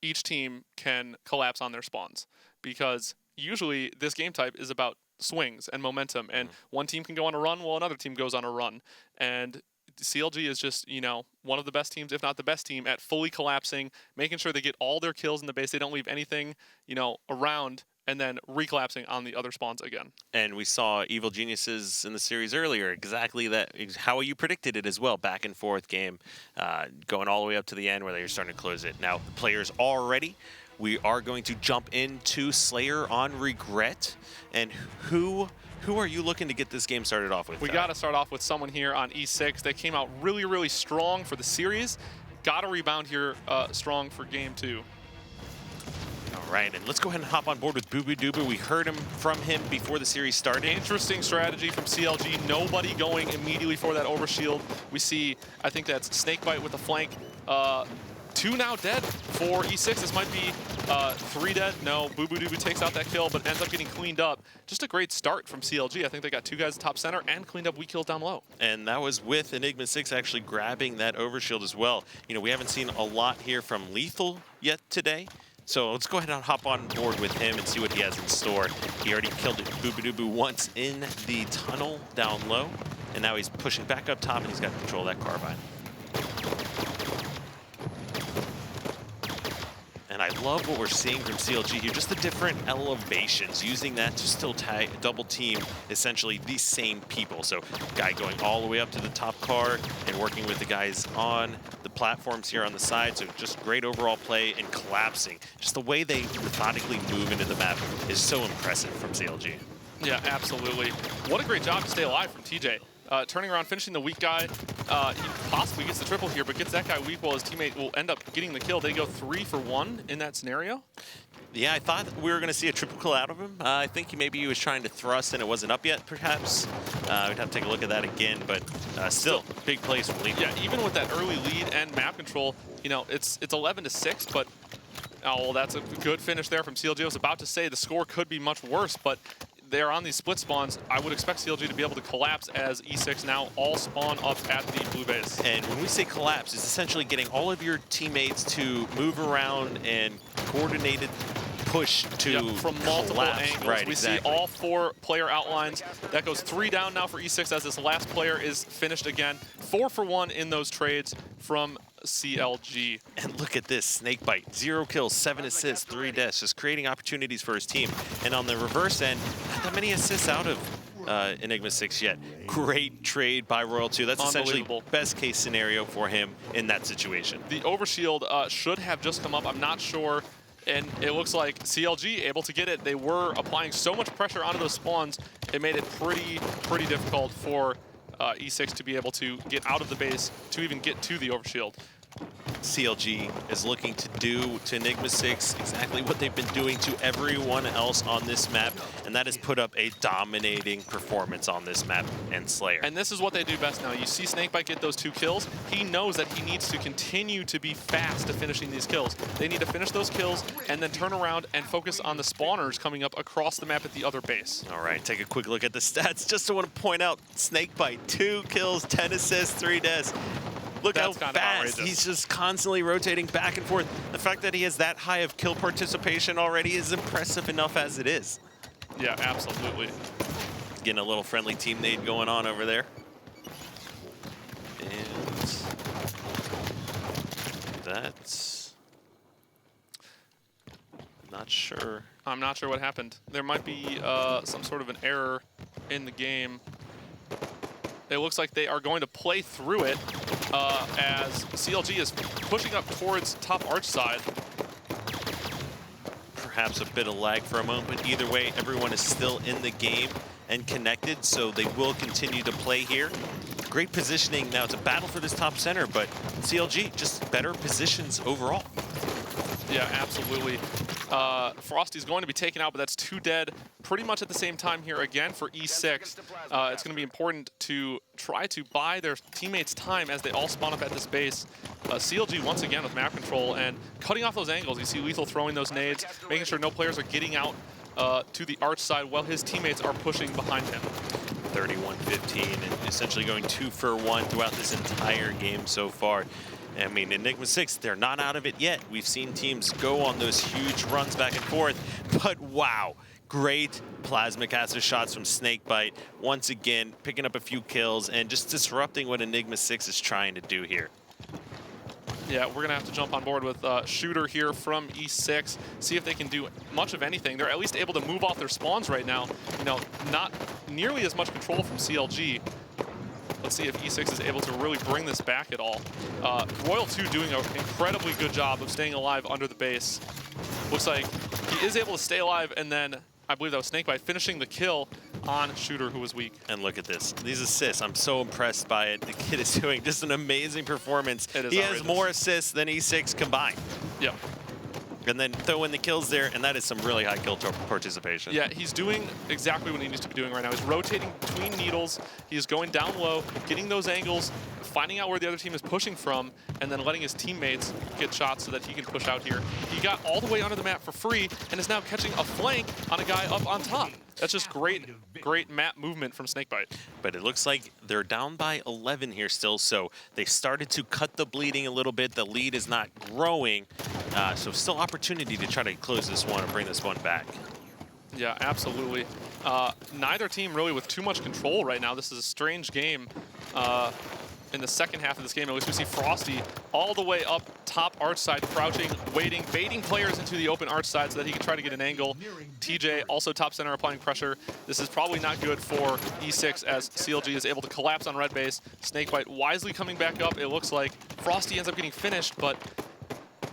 each team can collapse on their spawns, because usually this game type is about swings and momentum, and one team can go on a run while another team goes on a run. And CLG is just, you know, one of the best teams, if not the best team, at fully collapsing, making sure they get all their kills in the base. They don't leave anything, you know, around, and then recollapsing on the other spawns again. And we saw Evil Geniuses in the series earlier, exactly that, how you predicted it as well, back and forth game, going all the way up to the end where they're starting to close it. Now, the players are ready. We are going to jump into Slayer on Regret. And who are you looking to get this game started off with? We got to start off with someone here on E6. They came out really, really strong for the series. Got to rebound here strong for game 2. All right, and let's go ahead and hop on board with Boo Boo Doobu. We heard from him before the series started. Interesting strategy from CLG. Nobody going immediately for that overshield. We see, I think that's Snakebite with the flank. 2 now dead for E6. This might be 3 dead. No, Boo Boo Doobu takes out that kill, but ends up getting cleaned up. Just a great start from CLG. I think they got 2 guys at top center and cleaned up weak kills down low. And that was with Enigma6 actually grabbing that overshield as well. You know, we haven't seen a lot here from Lethal yet today. So let's go ahead and hop on board with him and see what he has in store. He already killed Boo Boo Doobu once in the tunnel down low, and now he's pushing back up top, and he's got control of that carbine. And I love what we're seeing from CLG here, just the different elevations, using that to still double team essentially the same people. So guy going all the way up to the top car and working with the guys on the platforms here on the side. So just great overall play and collapsing. Just the way they methodically move into the map is so impressive from CLG. Yeah, absolutely. What a great job to stay alive from TJ. Turning around, finishing the weak guy. He possibly gets the triple here, but gets that guy weak while his teammate will end up getting the kill. They go 3 for 1 in that scenario. Yeah, I thought we were going to see a triple kill out of him. I think maybe he was trying to thrust and it wasn't up yet, perhaps. We'd have to take a look at that again, but still, big plays from Lethal. Yeah, even with that early lead and map control, you know, it's 11-6, but oh, well, that's a good finish there from CLG. I was about to say the score could be much worse, but they're on these split spawns. I would expect CLG to be able to collapse as E6 now all spawn up at the blue base. And when we say collapse, it's essentially getting all of your teammates to move around and coordinated push to from multiple angles. Right, we see all 4 player outlines. That goes 3 down now for E6 as this last player is finished again. 4 for 1 in those trades from CLG. And look at this, Snakebite, 0 kills, 7 assists, 3 deaths, just creating opportunities for his team. And on the reverse end, not that many assists out of Enigma6 yet. Great trade by Royal 2. That's essentially best case scenario for him in that situation. The overshield should have just come up. I'm not sure. And it looks like CLG able to get it. They were applying so much pressure onto those spawns, it made it pretty difficult for E6 to be able to get out of the base to even get to the overshield. CLG is looking to do to Enigma6 exactly what they've been doing to everyone else on this map, and that is put up a dominating performance on this map and Slayer. And this is what they do best now. You see Snakebite get those 2 kills. He knows that he needs to continue to be fast to finishing these kills. They need to finish those kills and then turn around and focus on the spawners coming up across the map at the other base. All right, take a quick look at the stats. Just to want to point out, Snakebite, 2 kills, 10 assists, 3 deaths. Look how fast he's just constantly rotating back and forth. The fact that he has that high of kill participation already is impressive enough as it is. Yeah, absolutely. Getting a little friendly team nade going on over there. And that's not sure. I'm not sure what happened. There might be some sort of an error in the game. It looks like they are going to play through it as CLG is pushing up towards top arch side. Perhaps a bit of lag for a moment, but either way, everyone is still in the game and connected, so they will continue to play here. Great positioning. Now it's a battle for this top center, but CLG just better positions overall. Yeah, absolutely. Frosty's going to be taken out, but that's 2 dead pretty much at the same time here again for E6. It's going to be important to try to buy their teammates time as they all spawn up at this base. CLG once again with map control and cutting off those angles. You see Lethal throwing those nades, making sure no players are getting out to the arch side while his teammates are pushing behind him. 31-15 and essentially going 2 for 1 throughout this entire game so far. I mean, Enigma6, they're not out of it yet. We've seen teams go on those huge runs back and forth, but wow, great plasma caster shots from Snakebite. Once again, picking up a few kills and just disrupting what Enigma6 is trying to do here. Yeah, we're going to have to jump on board with Shooter here from E6, see if they can do much of anything. They're at least able to move off their spawns right now. You know, not nearly as much control from CLG. Let's see if E6 is able to really bring this back at all. Royal 2 doing an incredibly good job of staying alive under the base. Looks like he is able to stay alive, and then I believe that was Snakebite finishing the kill on Shooter, who was weak. And look at this. These assists, I'm so impressed by it. The kid is doing just an amazing performance. He outrageous. has more assists than E6 combined. Yeah. And then throw in the kills there, and that is some really high kill participation. Yeah, he's doing exactly what he needs to be doing right now. He's rotating between needles. He's going down low, getting those angles, finding out where the other team is pushing from, and then letting his teammates get shots so that he can push out here. He got all the way onto the map for free and is now catching a flank on a guy up on top. That's just great map movement from Snakebite. But it looks like they're down by 11 here still, so they started to cut the bleeding a little bit. The lead is not growing, so still opportunity to try to close this one and bring this one back. Yeah, absolutely. Neither team really with too much control right now. This is a strange game. In the second half of this game, at least we see Frosty all the way up top arch side, crouching, waiting, baiting players into the open arch side so that he can try to get an angle. TJ also top center applying pressure. This is probably not good for E6 as CLG is able to collapse on red base. Snakebite wisely coming back up. It looks like Frosty ends up getting finished, but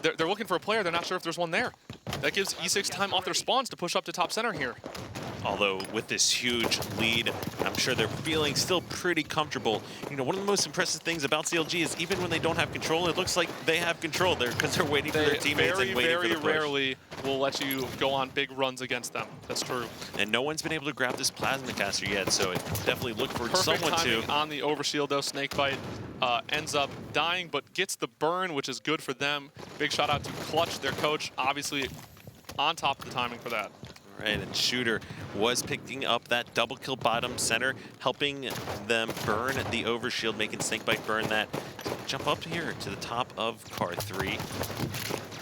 they're looking for a player. They're not sure if there's one there. That gives E6 time off their spawns to push up to top center here. Although with this huge lead, I'm sure they're feeling still pretty comfortable. You know, one of the most impressive things about CLG is even when they don't have control, it looks like they have control there because they're waiting for their teammates and waiting for the push. Very rarely will let you go on big runs against them. That's true. And no one's been able to grab this plasma caster yet, so definitely look for someone to. On the overshield though, Snakebite ends up dying, but gets the burn, which is good for them. Big shout out to Clutch, their coach, obviously on top of the timing for that. Right, and Shooter was picking up that double kill bottom center, helping them burn the overshield, making Snakebite burn that. Jump up here to the top of car 3.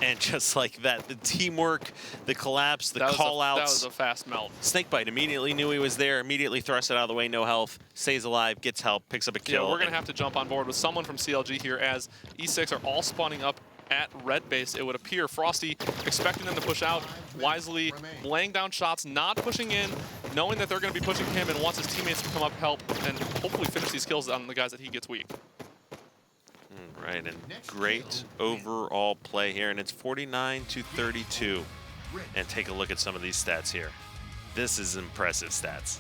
And just like that, the teamwork, the collapse, the call-outs. That was a fast melt. Snakebite immediately knew he was there, immediately thrust it out of the way, no health, stays alive, gets help, picks up a kill. Yeah, we're going to have to jump on board with someone from CLG here as E6 are all spawning up at red base, it would appear. Frosty expecting them to push out, wisely laying down shots, not pushing in, knowing that they're going to be pushing him and wants his teammates to come up, help, and hopefully finish these kills on the guys that he gets weak. Right, and great overall play here, and it's 49-32. And take a look at some of these stats here. This is impressive stats.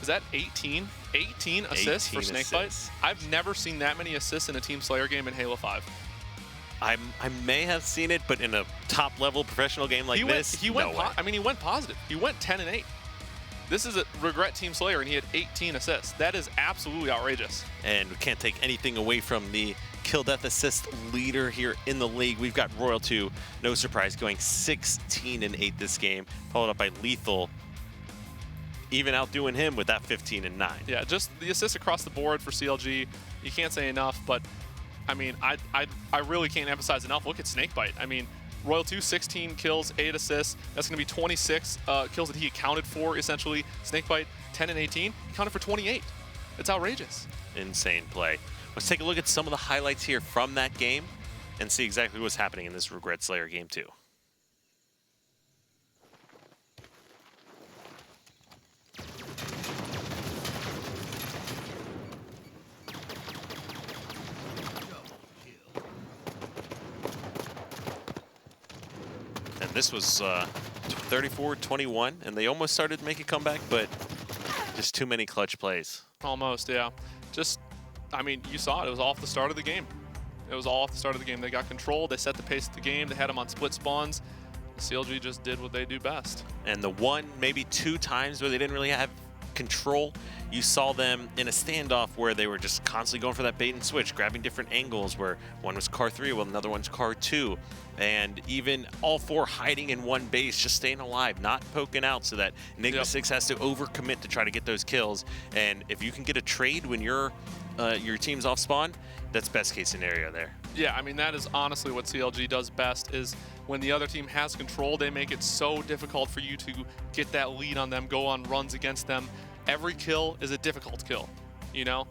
Is that 18? 18 assists for Snakebite? I've never seen that many assists in a Team Slayer game in Halo 5. I may have seen it, but in a top-level professional game like this, he went positive. He went 10-8. This is a regret Team Slayer, and he had 18 assists. That is absolutely outrageous. And we can't take anything away from the kill death assist leader here in the league. We've got Royal 2, no surprise, going 16-8 this game, followed up by Lethal, even outdoing him with that 15-9. Yeah, just the assists across the board for CLG. You can't say enough, but I mean, I really can't emphasize enough. Look at Snakebite. I mean, Royal 2, 16 kills, 8 assists. That's going to be 26 kills that he accounted for, essentially. Snakebite, 10 and 18, accounted for 28. It's outrageous. Insane play. Let's take a look at some of the highlights here from that game and see exactly what's happening in this Regret Slayer game 2. And this was 34-21, and they almost started to make a comeback, but just too many clutch plays. Almost, yeah. Just, I mean, you saw it. It was off the start of the game. It was all at the start of the game. They got control. They set the pace of the game. They had them on split spawns. CLG just did what they do best. And the one, maybe two times where they didn't really have control, you saw them in a standoff where they were just constantly going for that bait and switch, grabbing different angles where one was car 3, while another one's car 2. And even all 4 hiding in one base, just staying alive, not poking out, so that Enigma6 has to overcommit to try to get those kills. And if you can get a trade when your team's off spawn, that's best case scenario there. Yeah, I mean, that is honestly what CLG does best, is when the other team has control, they make it so difficult for you to get that lead on them, go on runs against them. Every kill is a difficult kill, you know?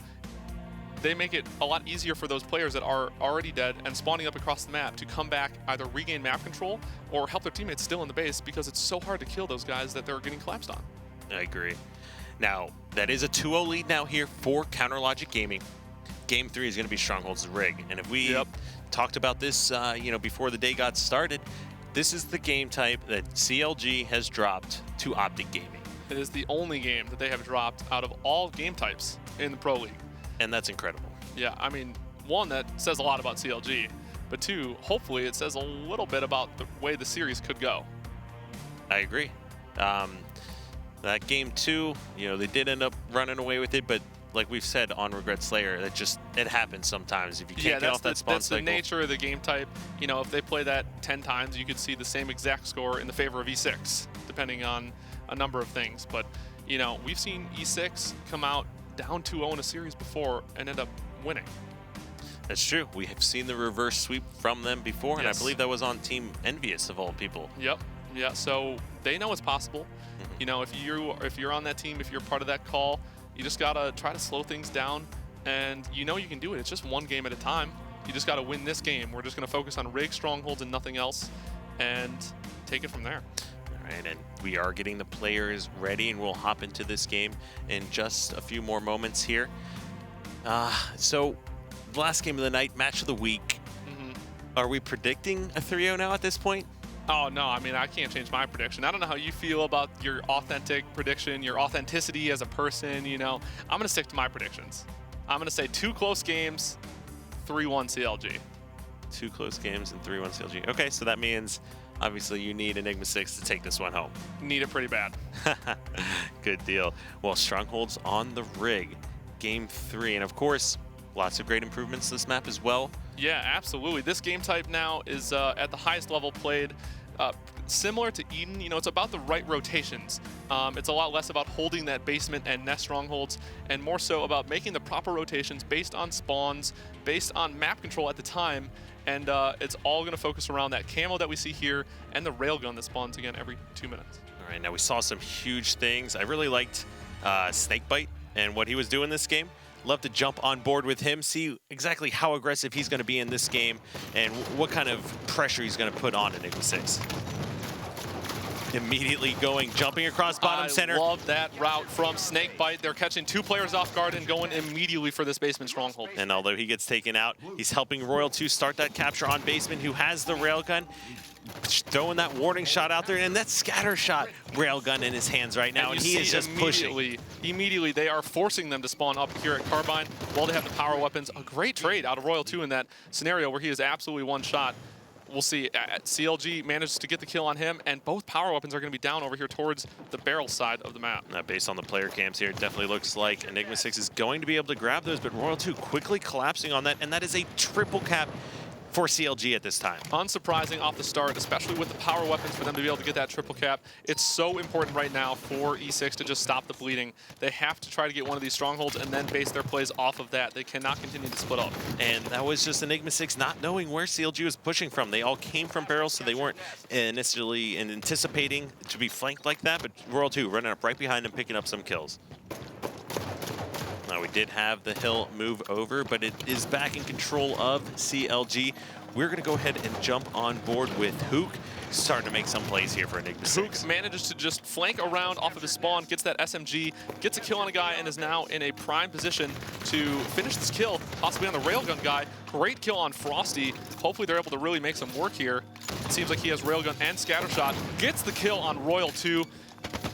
They make it a lot easier for those players that are already dead and spawning up across the map to come back, either regain map control or help their teammates still in the base, because it's so hard to kill those guys that they're getting collapsed on. I agree. Now, that is a 2-0 lead now here for Counterlogic Gaming. Game 3 is going to be Strongholds Rig. And if we talked about this, before the day got started, this is the game type that CLG has dropped to Optic Gaming. It is the only game that they have dropped out of all game types in the Pro League. And that's incredible. Yeah, I mean, one, that says a lot about CLG, but two, hopefully it says a little bit about the way the series could go. I agree. That game 2, they did end up running away with it, but like we've said on Regret Slayer, it happens sometimes. If you can't get off that spawn cycle. That's the nature of the game type. If they play that 10 times, you could see the same exact score in the favor of E6, depending on a number of things. But, we've seen E6 come out down 2-0 in a series before and end up winning. That's true. We have seen the reverse sweep from them before, and I believe that was on Team Envious of all people. Yep. Yeah, so they know it's possible. Mm-hmm. If you're on that team, if you're part of that call, you just gotta try to slow things down, and you can do it. It's just one game at a time. You just gotta win this game. We're just gonna focus on Rig Strongholds and nothing else, and take it from there. All right, and we are getting the players ready, and we'll hop into this game in just a few more moments here. So, last game of the night, match of the week. Mm-hmm. Are we predicting a 3-0 now at this point? Oh, no, I mean, I can't change my prediction. I don't know how you feel about your authentic prediction, your authenticity as a person, I'm going to stick to my predictions. I'm going to say 2 close games, 3-1 CLG. 2 close games and 3-1 CLG. Okay, so that means, obviously, you need Enigma6 to take this one home. Need it pretty bad. Good deal. Well, Strongholds on the Rig, Game 3. And, of course, lots of great improvements to this map as well. Yeah, absolutely. This game type now is at the highest level played. Similar to Eden, it's about the right rotations. It's a lot less about holding that basement and nest strongholds, and more so about making the proper rotations based on spawns, based on map control at the time, and it's all going to focus around that camo that we see here and the railgun that spawns again every 2 minutes. All right, now we saw some huge things. I really liked Snakebite and what he was doing this game. Love to jump on board with him, see exactly how aggressive he's going to be in this game, and what kind of pressure he's going to put on Enigma6. Immediately jumping across bottom center. I love that route from Snakebite. They're catching 2 players off guard and going immediately for this basement stronghold. And although he gets taken out, he's helping Royal 2 start that capture on basement, who has the railgun. Throwing that warning shot out there, and that scatter shot railgun in his hands right now, and he is just pushing. Immediately, they are forcing them to spawn up here at Carbine while they have the power weapons. A great trade out of Royal 2 in that scenario where he is absolutely one shot. We'll see. CLG manages to get the kill on him, and both power weapons are going to be down over here towards the barrel side of the map. Based on the player cams here, it definitely looks like Enigma6 is going to be able to grab those, but Royal 2 quickly collapsing on that, and that is a triple cap for CLG at this time. Unsurprising off the start, especially with the power weapons for them to be able to get that triple cap. It's so important right now for E6 to just stop the bleeding. They have to try to get one of these strongholds and then base their plays off of that. They cannot continue to split up. And that was just Enigma6 not knowing where CLG was pushing from. They all came from barrels, so they weren't necessarily anticipating to be flanked like that, but Royal 2 running up right behind them, picking up some kills. Now, we did have the hill move over, but it is back in control of CLG. We're going to go ahead and jump on board with Hook, starting to make some plays here for Enigma6. Hook manages to just flank around off of his spawn, gets that SMG, gets a kill on a guy, and is now in a prime position to finish this kill, possibly on the railgun guy. Great kill on Frosty. Hopefully they're able to really make some work here. It seems like he has railgun and scattershot. Gets the kill on Royal 2.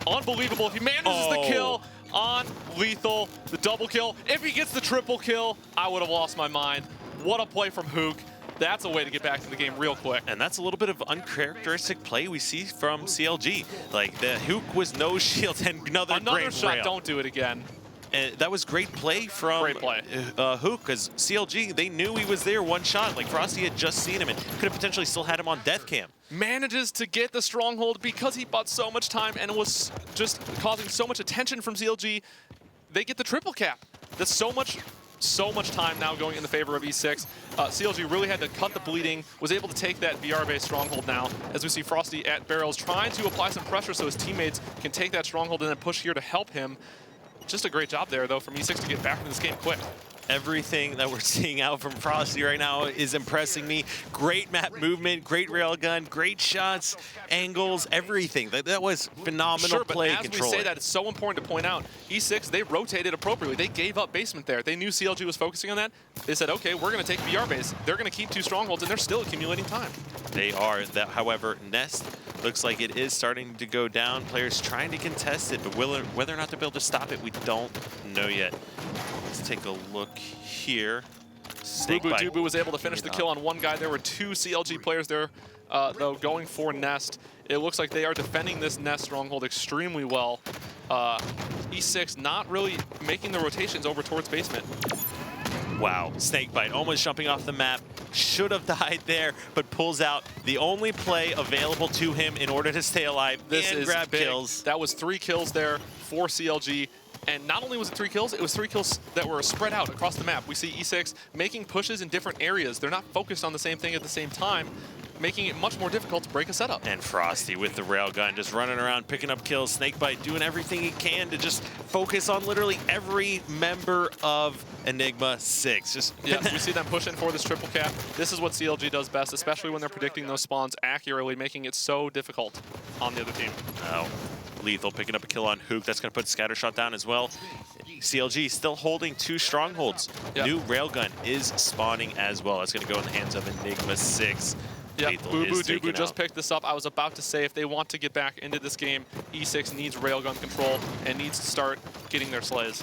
Unbelievable. He manages the kill on Lethal, the double kill. If he gets the triple kill, I would have lost my mind. What a play from Hook. That's a way to get back to the game real quick. And that's a little bit of uncharacteristic play we see from CLG. Like, the Hook was no shield, and another great shot, rail. don't do it again. And that was great play from Hook, because CLG, they knew he was there one shot. Like, Frosty had just seen him and could have potentially still had him on death cam. Manages to get the stronghold because he bought so much time and was just causing so much attention from CLG. They get the triple cap. That's so much time now going in the favor of E6. CLG really had to cut the bleeding, was able to take that BR-based stronghold now, as we see Frosty at barrels trying to apply some pressure so his teammates can take that stronghold and then push here to help him. Just a great job there, though, from E6 to get back into this game quick. Everything that we're seeing out from Frosty right now is impressing me. Great map movement, great railgun, great shots, angles, everything. That was phenomenal play control. Sure, but as we say that, it's so important to point out, E6, they rotated appropriately. They gave up basement there. They knew CLG was focusing on that. They said, okay, we're going to take BR base. They're going to keep 2 strongholds, and they're still accumulating time. They are. However, Nest looks like it is starting to go down. Players trying to contest it, but whether or not they'll be able to stop it, we don't know yet. Let's take a look here. Dubu was able to finish the kill on one guy. There were 2 CLG players there, though, going for Nest. It looks like they are defending this Nest stronghold extremely well. E6 not really making the rotations over towards basement. Wow, Snakebite almost jumping off the map. Should have died there, but pulls out the only play available to him in order to stay alive and grab kills. That was 3 kills there for CLG. And not only was it 3 kills, it was 3 kills that were spread out across the map. We see E6 making pushes in different areas. They're not focused on the same thing at the same time, making it much more difficult to break a setup. And Frosty with the railgun, just running around, picking up kills. Snakebite doing everything he can to just focus on literally every member of Enigma6. Yes, we see them pushing for this triple cap. This is what CLG does best, especially when they're predicting those spawns accurately, making it so difficult on the other team. Oh. Lethal picking up a kill on Hook. That's going to put Scattershot down as well. CLG still holding 2 strongholds. Yep. New railgun is spawning as well. That's going to go in the hands of Enigma6. Yep, Dubu just picked this up. I was about to say, if they want to get back into this game, E6 needs railgun control and needs to start getting their slays.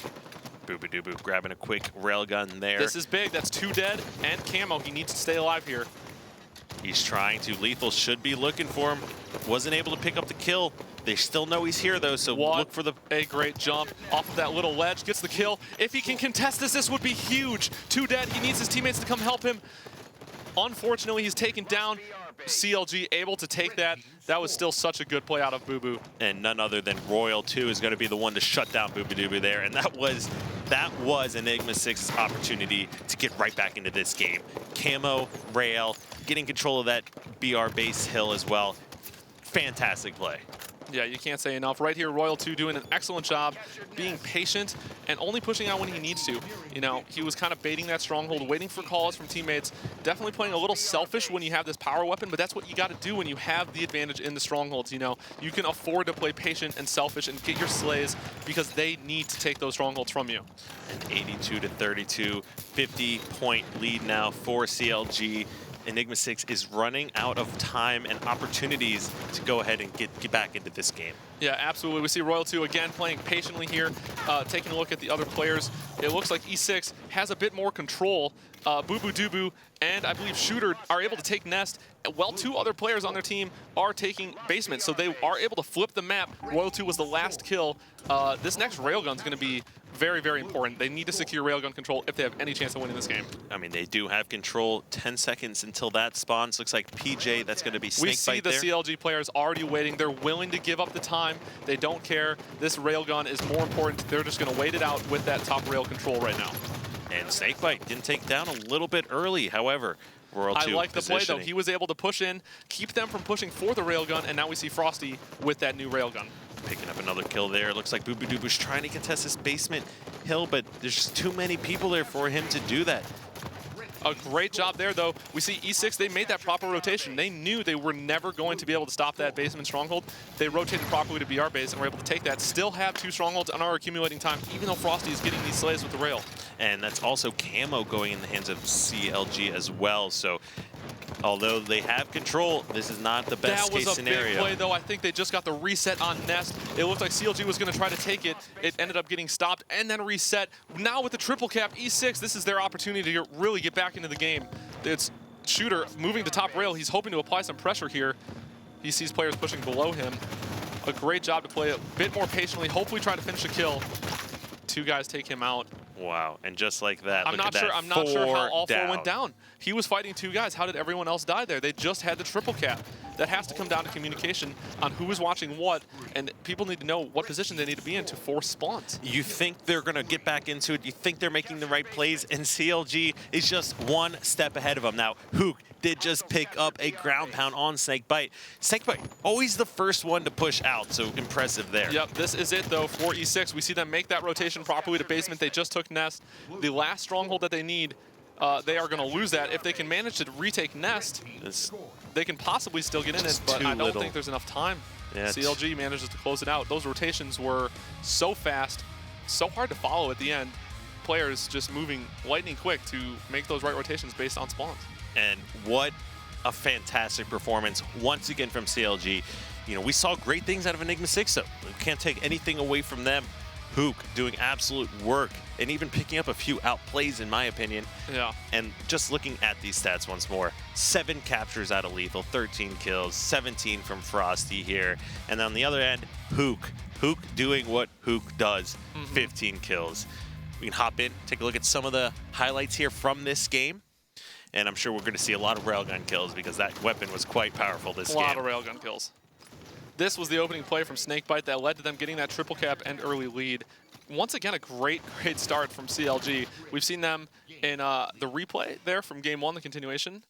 Dubu grabbing a quick railgun there. This is big. That's 2 dead and camo. He needs to stay alive here. He's trying to. Lethal should be looking for him. Wasn't able to pick up the kill. They still know he's here, though, so look for a great jump off of that little ledge. Gets the kill. If he can contest this, this would be huge. 2 dead. He needs his teammates to come help him. Unfortunately, he's taken down. CLG able to take that. That was still such a good play out of Boo. And none other than Royal 2 is going to be the one to shut down Dubu there. And that was Enigma6's opportunity to get right back into this game. Camo, rail, getting control of that BR base hill as well. Fantastic play. Yeah, you can't say enough. Right here, Royal 2 doing an excellent job, being patient and only pushing out when he needs to. You know, he was kind of baiting that stronghold, waiting for calls from teammates. Definitely playing a little selfish when you have this power weapon, but that's what you got to do when you have the advantage in the strongholds. You know, you can afford to play patient and selfish and get your slays because they need to take those strongholds from you. An 82-32, 50-point lead now for CLG. Enigma6 is running out of time and opportunities to go ahead and get back into this game. Yeah, absolutely. We see Royal 2 again playing patiently here, taking a look at the other players. It looks like E6 has a bit more control. Dubu and I believe Shooter are able to take Nest, while 2 other players on their team are taking basement. So they are able to flip the map. Royal 2 was the last kill. This next railgun is going to be very, very important. They need to secure railgun control if they have any chance of winning this game. I mean, they do have control. 10 seconds until that spawns. Looks like PJ, that's going to be Snakebite there. We see the CLG players already waiting. They're willing to give up the time. They don't care. This railgun is more important. They're just going to wait it out with that top rail control right now. And Snakebite didn't take down a little bit early, however. Royal 2 I like the play, though. He was able to push in, keep them from pushing for the railgun, and now we see Frosty with that new railgun. Picking up another kill there. Looks like Dubu's trying to contest this basement hill, but there's just too many people there for him to do that. A great job there, though. We see E6, they made that proper rotation. They knew they were never going to be able to stop that basement stronghold. They rotated properly to BR base and were able to take that. Still have 2 strongholds and are accumulating time, even though Frosty is getting these slays with the rail. And that's also camo going in the hands of CLG as well. So Although they have control, this is not the best case scenario. That was a big play, though. I think they just got the reset on Nest. It looked like CLG was going to try to take it. It ended up getting stopped and then reset. Now with the triple cap, E6, this is their opportunity to really get back into the game. It's Shooter moving to top rail. He's hoping to apply some pressure here. He sees players pushing below him. A great job to play a bit more patiently, hopefully try to finish a kill. 2 guys take him out. Wow, and just like that, I'm not sure how all 4 went down. He was fighting 2 guys. How did everyone else die there? They just had the triple cap. That has to come down to communication on who is watching what, and people need to know what position they need to be in to force spawns. You think they're going to get back into it. You think they're making the right plays, and CLG is just 1 step ahead of them. Now, Hook did just pick up a ground pound on Snakebite. Snakebite, always the first one to push out, so impressive there. Yep, this is it, though, for E6. We see them make that rotation properly to basement. They just took Nest. The last stronghold that they need, they are going to lose that. If they can manage to retake Nest, they can possibly still get in it, but I don't think there's enough time. Yeah, CLG manages to close it out. Those rotations were so fast, so hard to follow at the end. Players just moving lightning quick to make those right rotations based on spawns. And what a fantastic performance once again from CLG. You know, we saw great things out of Enigma6, so we can't take anything away from them. Hook doing absolute work and even picking up a few outplays, in my opinion. Yeah. And just looking at these stats once more, 7 captures out of Lethal, 13 kills, 17 from Frosty here. And then on the other end, Hook doing what Hook does, 15 kills. We can hop in, take a look at some of the highlights here from this game. And I'm sure we're going to see a lot of railgun kills because that weapon was quite powerful this game. A lot of railgun kills. This was the opening play from Snakebite that led to them getting that triple cap and early lead. Once again, a great start from CLG. We've seen them in the replay there from Game 1, the continuation,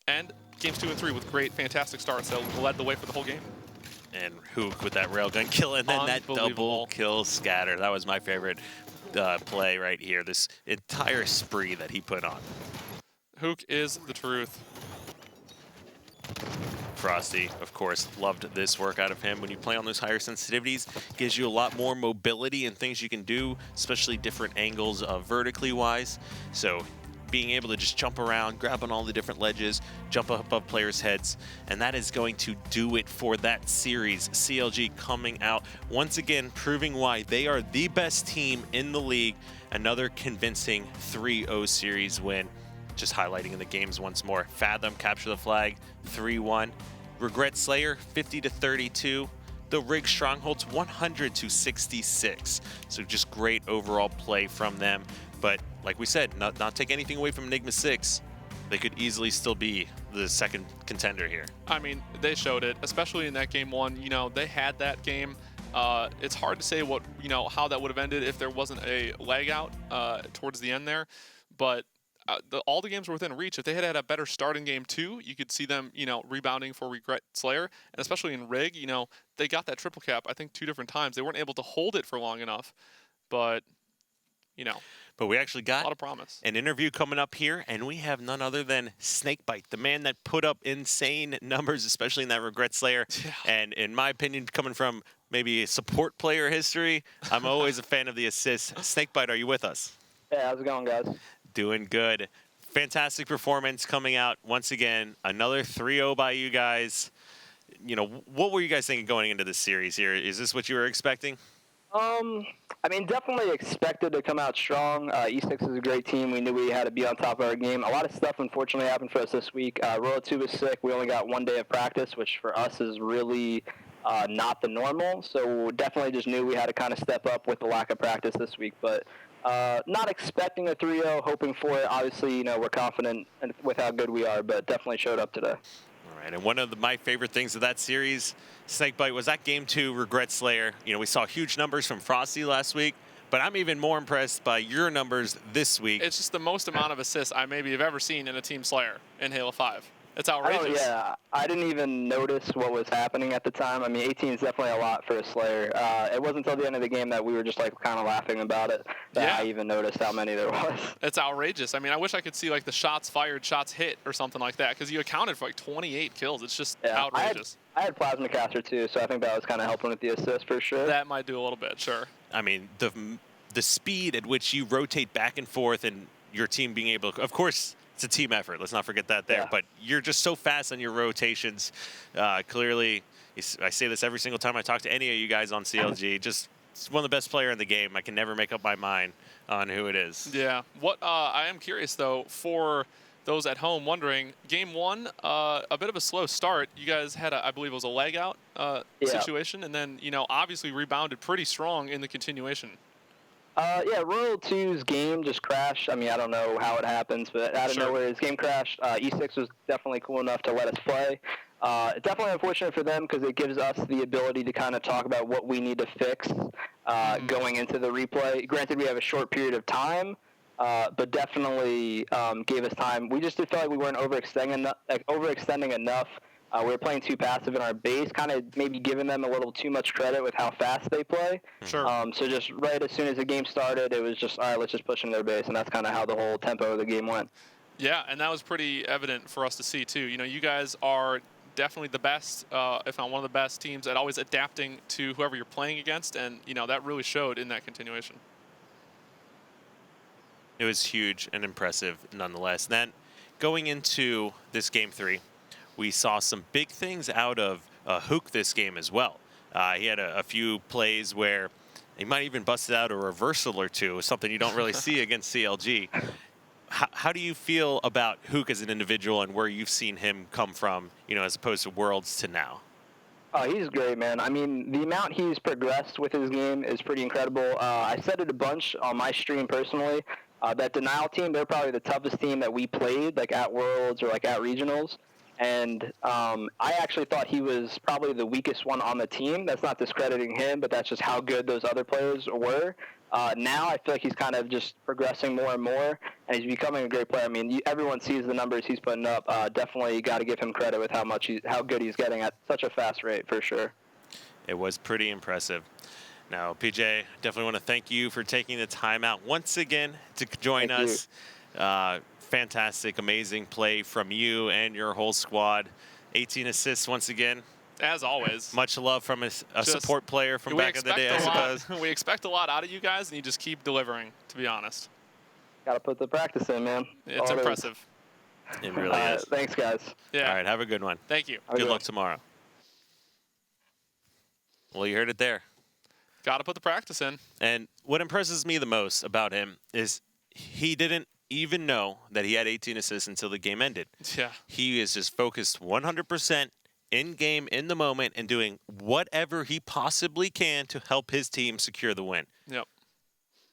and Games 2 and 3 with great, fantastic starts that led the way for the whole game. And Hook with that railgun kill, and then that double kill scatter. That was my favorite play right here, this entire spree that he put on. Hook is the truth. Frosty, of course, loved this work out of him. When you play on those higher sensitivities, gives you a lot more mobility and things you can do, especially different angles vertically wise. So being able to just jump around, grab on all the different ledges, jump up above players' heads, and that is going to do it for that series. CLG coming out, once again, proving why they are the best team in the league. Another convincing 3-0 series win. Just highlighting in the games once more. Fathom capture the flag, 3-1. Regret Slayer, 50-32. The Rig Strongholds, 100-66. So just great overall play from them. But like we said, not take anything away from Enigma6. They could easily still be the second contender here. I mean, they showed it, especially in that Game 1. You know, they had that game. It's hard to say what, how that would have ended if there wasn't a lag out towards the end there. But all the games were within reach. If they had had a better start in Game 2, you could see them, rebounding for Regret Slayer. And especially in Rig, they got that triple cap, I think, 2 different times. They weren't able to hold it for long enough. But, But we actually got a lot of promise. An interview coming up here, and we have none other than Snakebite, the man that put up insane numbers, especially in that Regret Slayer. Yeah. And in my opinion, coming from maybe a support player history, I'm always a fan of the assists. Snakebite, are you with us? Yeah, how's it going, guys? Doing good. Fantastic performance coming out once again. Another 3-0 by you guys. What were you guys thinking going into this series here? Is this what you were expecting? I mean, definitely expected to come out strong. E6 is a great team. We knew we had to be on top of our game. A lot of stuff, unfortunately, happened for us this week. Royal 2 was sick. We only got 1 day of practice, which for us is really not the normal. So definitely just knew we had to kind of step up with the lack of practice this week. But not expecting a 3-0, hoping for it. Obviously, we're confident with how good we are, but definitely showed up today. All right, and one of my favorite things of that series, Snakebite, was that Game 2 Regret Slayer. We saw huge numbers from Frosty last week, but I'm even more impressed by your numbers this week. It's just the most amount of assists I maybe have ever seen in a Team Slayer in Halo 5. It's outrageous. Oh, yeah. I didn't even notice what was happening at the time. I mean, 18 is definitely a lot for a Slayer. It wasn't until the end of the game that we were just kind of laughing about it that I even noticed how many there was. It's outrageous. I mean, I wish I could see the shots fired, shots hit or something like that, because you accounted for 28 kills. It's just outrageous. I had Plasma Caster too, so I think that was kind of helping with the assist for sure. That might do a little bit, sure. I mean, the speed at which you rotate back and forth and your team being able to, of course, it's a team effort. Let's not forget that there. Yeah. But you're just so fast on your rotations. Clearly, I say this every single time I talk to any of you guys on CLG. Just it's one of the best player in the game. I can never make up my mind on who it is. Yeah. What I am curious though, for those at home wondering, game one, a bit of a slow start. You guys had, I believe it was a leg out situation, and then, you know, obviously rebounded pretty strong in the continuation. Yeah, Royal 2's game just crashed. I mean, I don't know how it happens, but out of nowhere, his game crashed. E6 was definitely cool enough to let us play. It's definitely unfortunate for them because it gives us the ability to kind of talk about what we need to fix going into the replay. Granted, we have a short period of time, but definitely gave us time. We just did feel like we weren't overextending enough. We were playing too passive in our base, kind of maybe giving them a little too much credit with how fast they play. Sure. So just right as soon as the game started, it was just, all right, let's just push them their base, and that's kind of how the whole tempo of the game went. Yeah, and that was pretty evident for us to see, too. You know, you guys are definitely the best, if not one of the best teams at always adapting to whoever you're playing against, and, you know, that really showed in that continuation. It was huge and impressive nonetheless. Then going into this game 3, we saw some big things out of Hook this game as well. He had a few plays where he might even busted out a reversal or two, something you don't really see against CLG. How do you feel about Hook as an individual and where you've seen him come from, you know, as opposed to Worlds to now? Oh, he's great, man. I mean, the amount he's progressed with his game is pretty incredible. I said it a bunch on my stream personally. That Denial team, they're probably the toughest team that we played, like at Worlds or like at Regionals. And I actually thought he was probably the weakest one on the team. That's not discrediting him, but that's just how good those other players were. Now I feel like he's kind of just progressing more and more, and he's becoming a great player. I mean, everyone sees the numbers he's putting up. Definitely got to give him credit with how good he's getting at such a fast rate, for sure. It was pretty impressive. Now, PJ, definitely want to thank you for taking the time out once again to join us. Fantastic, amazing play from you and your whole squad. 18 assists once again. As always. Much love from a support player from back in the day, I suppose. We expect a lot out of you guys, and you just keep delivering, to be honest. Got to put the practice in, man. It's impressive. It really is. Thanks, guys. Yeah. All right, have a good one. Thank you. Good luck tomorrow. Well, you heard it there. Got to put the practice in. And what impresses me the most about him is he didn't even know that he had 18 assists until the game ended. Yeah. He is just focused 100% in-game, in the moment, and doing whatever he possibly can to help his team secure the win. Yep.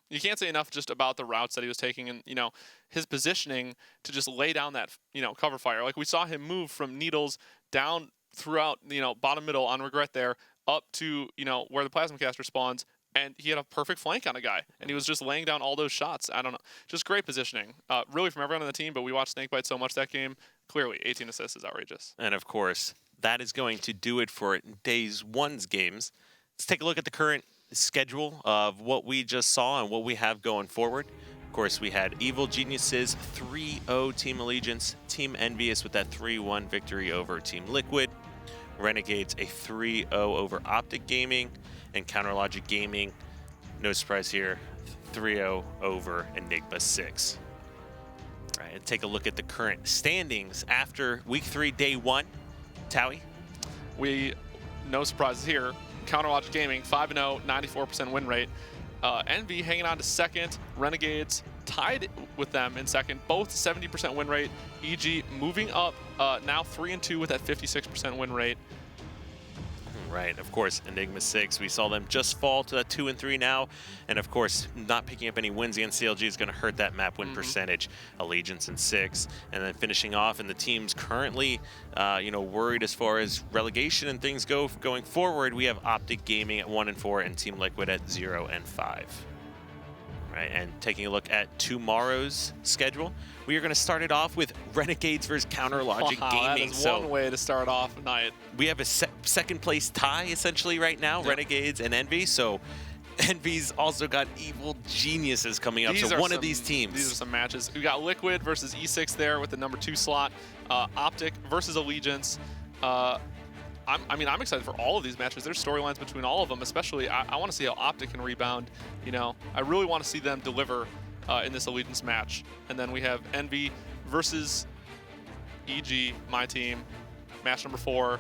You can't say enough just about the routes that he was taking and, you know, his positioning to just lay down that, you know, cover fire. Like, we saw him move from needles down throughout, you know, bottom middle on regret there up to, you know, where the plasma caster spawns, and he had a perfect flank on a guy, and he was just laying down all those shots. I don't know. Just great positioning. Really from everyone on the team, but we watched Snakebite so much that game. Clearly, 18 assists is outrageous. And, of course, that is going to do it for Days 1's games. Let's take a look at the current schedule of what we just saw and what we have going forward. Of course, we had Evil Geniuses 3-0 Team Allegiance, Team Envious with that 3-1 victory over Team Liquid, Renegades a 3-0 over Optic Gaming, and Counterlogic Gaming, no surprise here, 3-0 over Enigma6. All right, and take a look at the current standings after Week 3, Day 1. Towie? No surprises here. Counterlogic Gaming, 5-0, 94% win rate. Envy hanging on to second. Renegades tied with them in second, both 70% win rate. EG moving up, now 3-2 with that 56% win rate. Right, of course, Enigma6, we saw them just fall to that 2-3 now, and of course, not picking up any wins against CLG is going to hurt that map win percentage. Allegiance in 6, and then finishing off, and the teams currently, worried as far as relegation and things going forward. We have Optic Gaming at 1-4 and Team Liquid at 0-5. Right, and taking a look at tomorrow's schedule, we are going to start it off with Renegades versus Counterlogic Gaming. That is one way to start off a night. We have a second place tie essentially right now, yep. Renegades and Envy. So Envy's also got Evil Geniuses coming up. So one of these teams. These are some matches. We got Liquid versus E6 there with the number 2 slot. Optic versus Allegiance. I'm excited for all of these matches. There's storylines between all of them, especially I want to see how Optic can rebound. You know, I really want to see them deliver in this Allegiance match. And then we have Envy versus EG, my team, match number 4.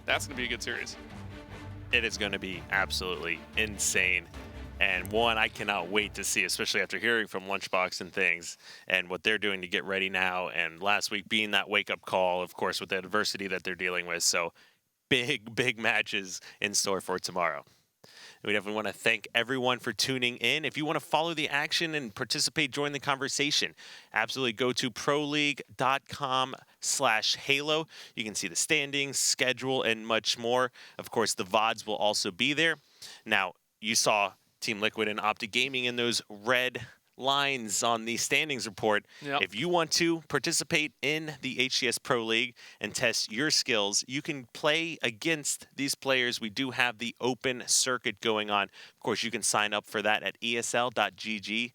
That's going to be a good series. It is going to be absolutely insane. And one I cannot wait to see, especially after hearing from Lunchbox and things and what they're doing to get ready now. And last week being that wake-up call, of course, with the adversity that they're dealing with. So big matches in store for tomorrow. We definitely want to thank everyone for tuning in. If you want to follow the action and participate, join the conversation, absolutely go to proleague.com/Halo. You can see the standings, schedule, and much more. Of course, the VODs will also be there. Now, you saw Team Liquid and Optic Gaming in those red lines on the standings report. Yep. If you want to participate in the HCS Pro League and test your skills, you can play against these players. We do have the open circuit going on. Of course, you can sign up for that at esl.gg/HCSNA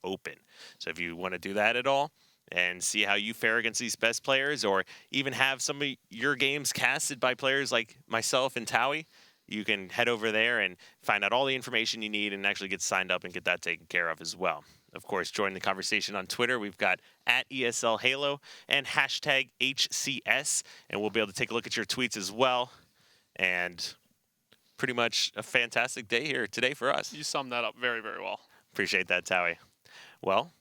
open. So if you want to do that at all and see how you fare against these best players, or even have some of your games casted by players like myself and Towie, you can head over there and find out all the information you need and actually get signed up and get that taken care of as well. Of course, join the conversation on Twitter. We've got @ESLHalo and #HCS, and we'll be able to take a look at your tweets as well. And pretty much a fantastic day here today for us. You summed that up very, very well. Appreciate that, Towie. Well,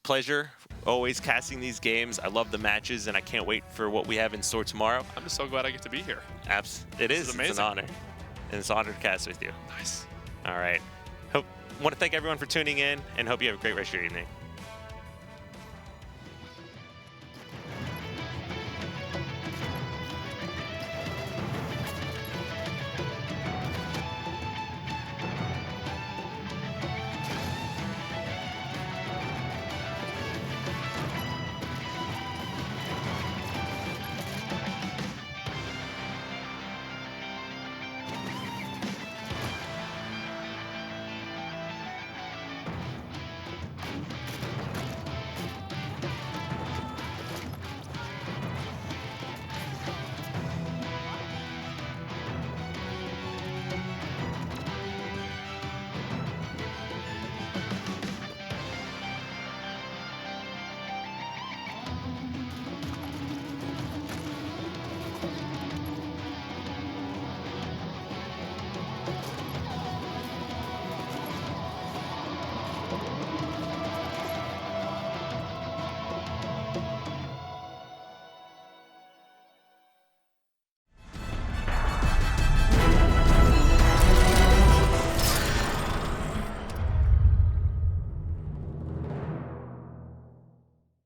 pleasure always casting these games. I love the matches, and I can't wait for what we have in store tomorrow. I'm just so glad I get to be here. It is. This is amazing. It's an honor. And it's an honor to cast with you. Nice. All right. Want to thank everyone for tuning in, and hope you have a great rest of your evening.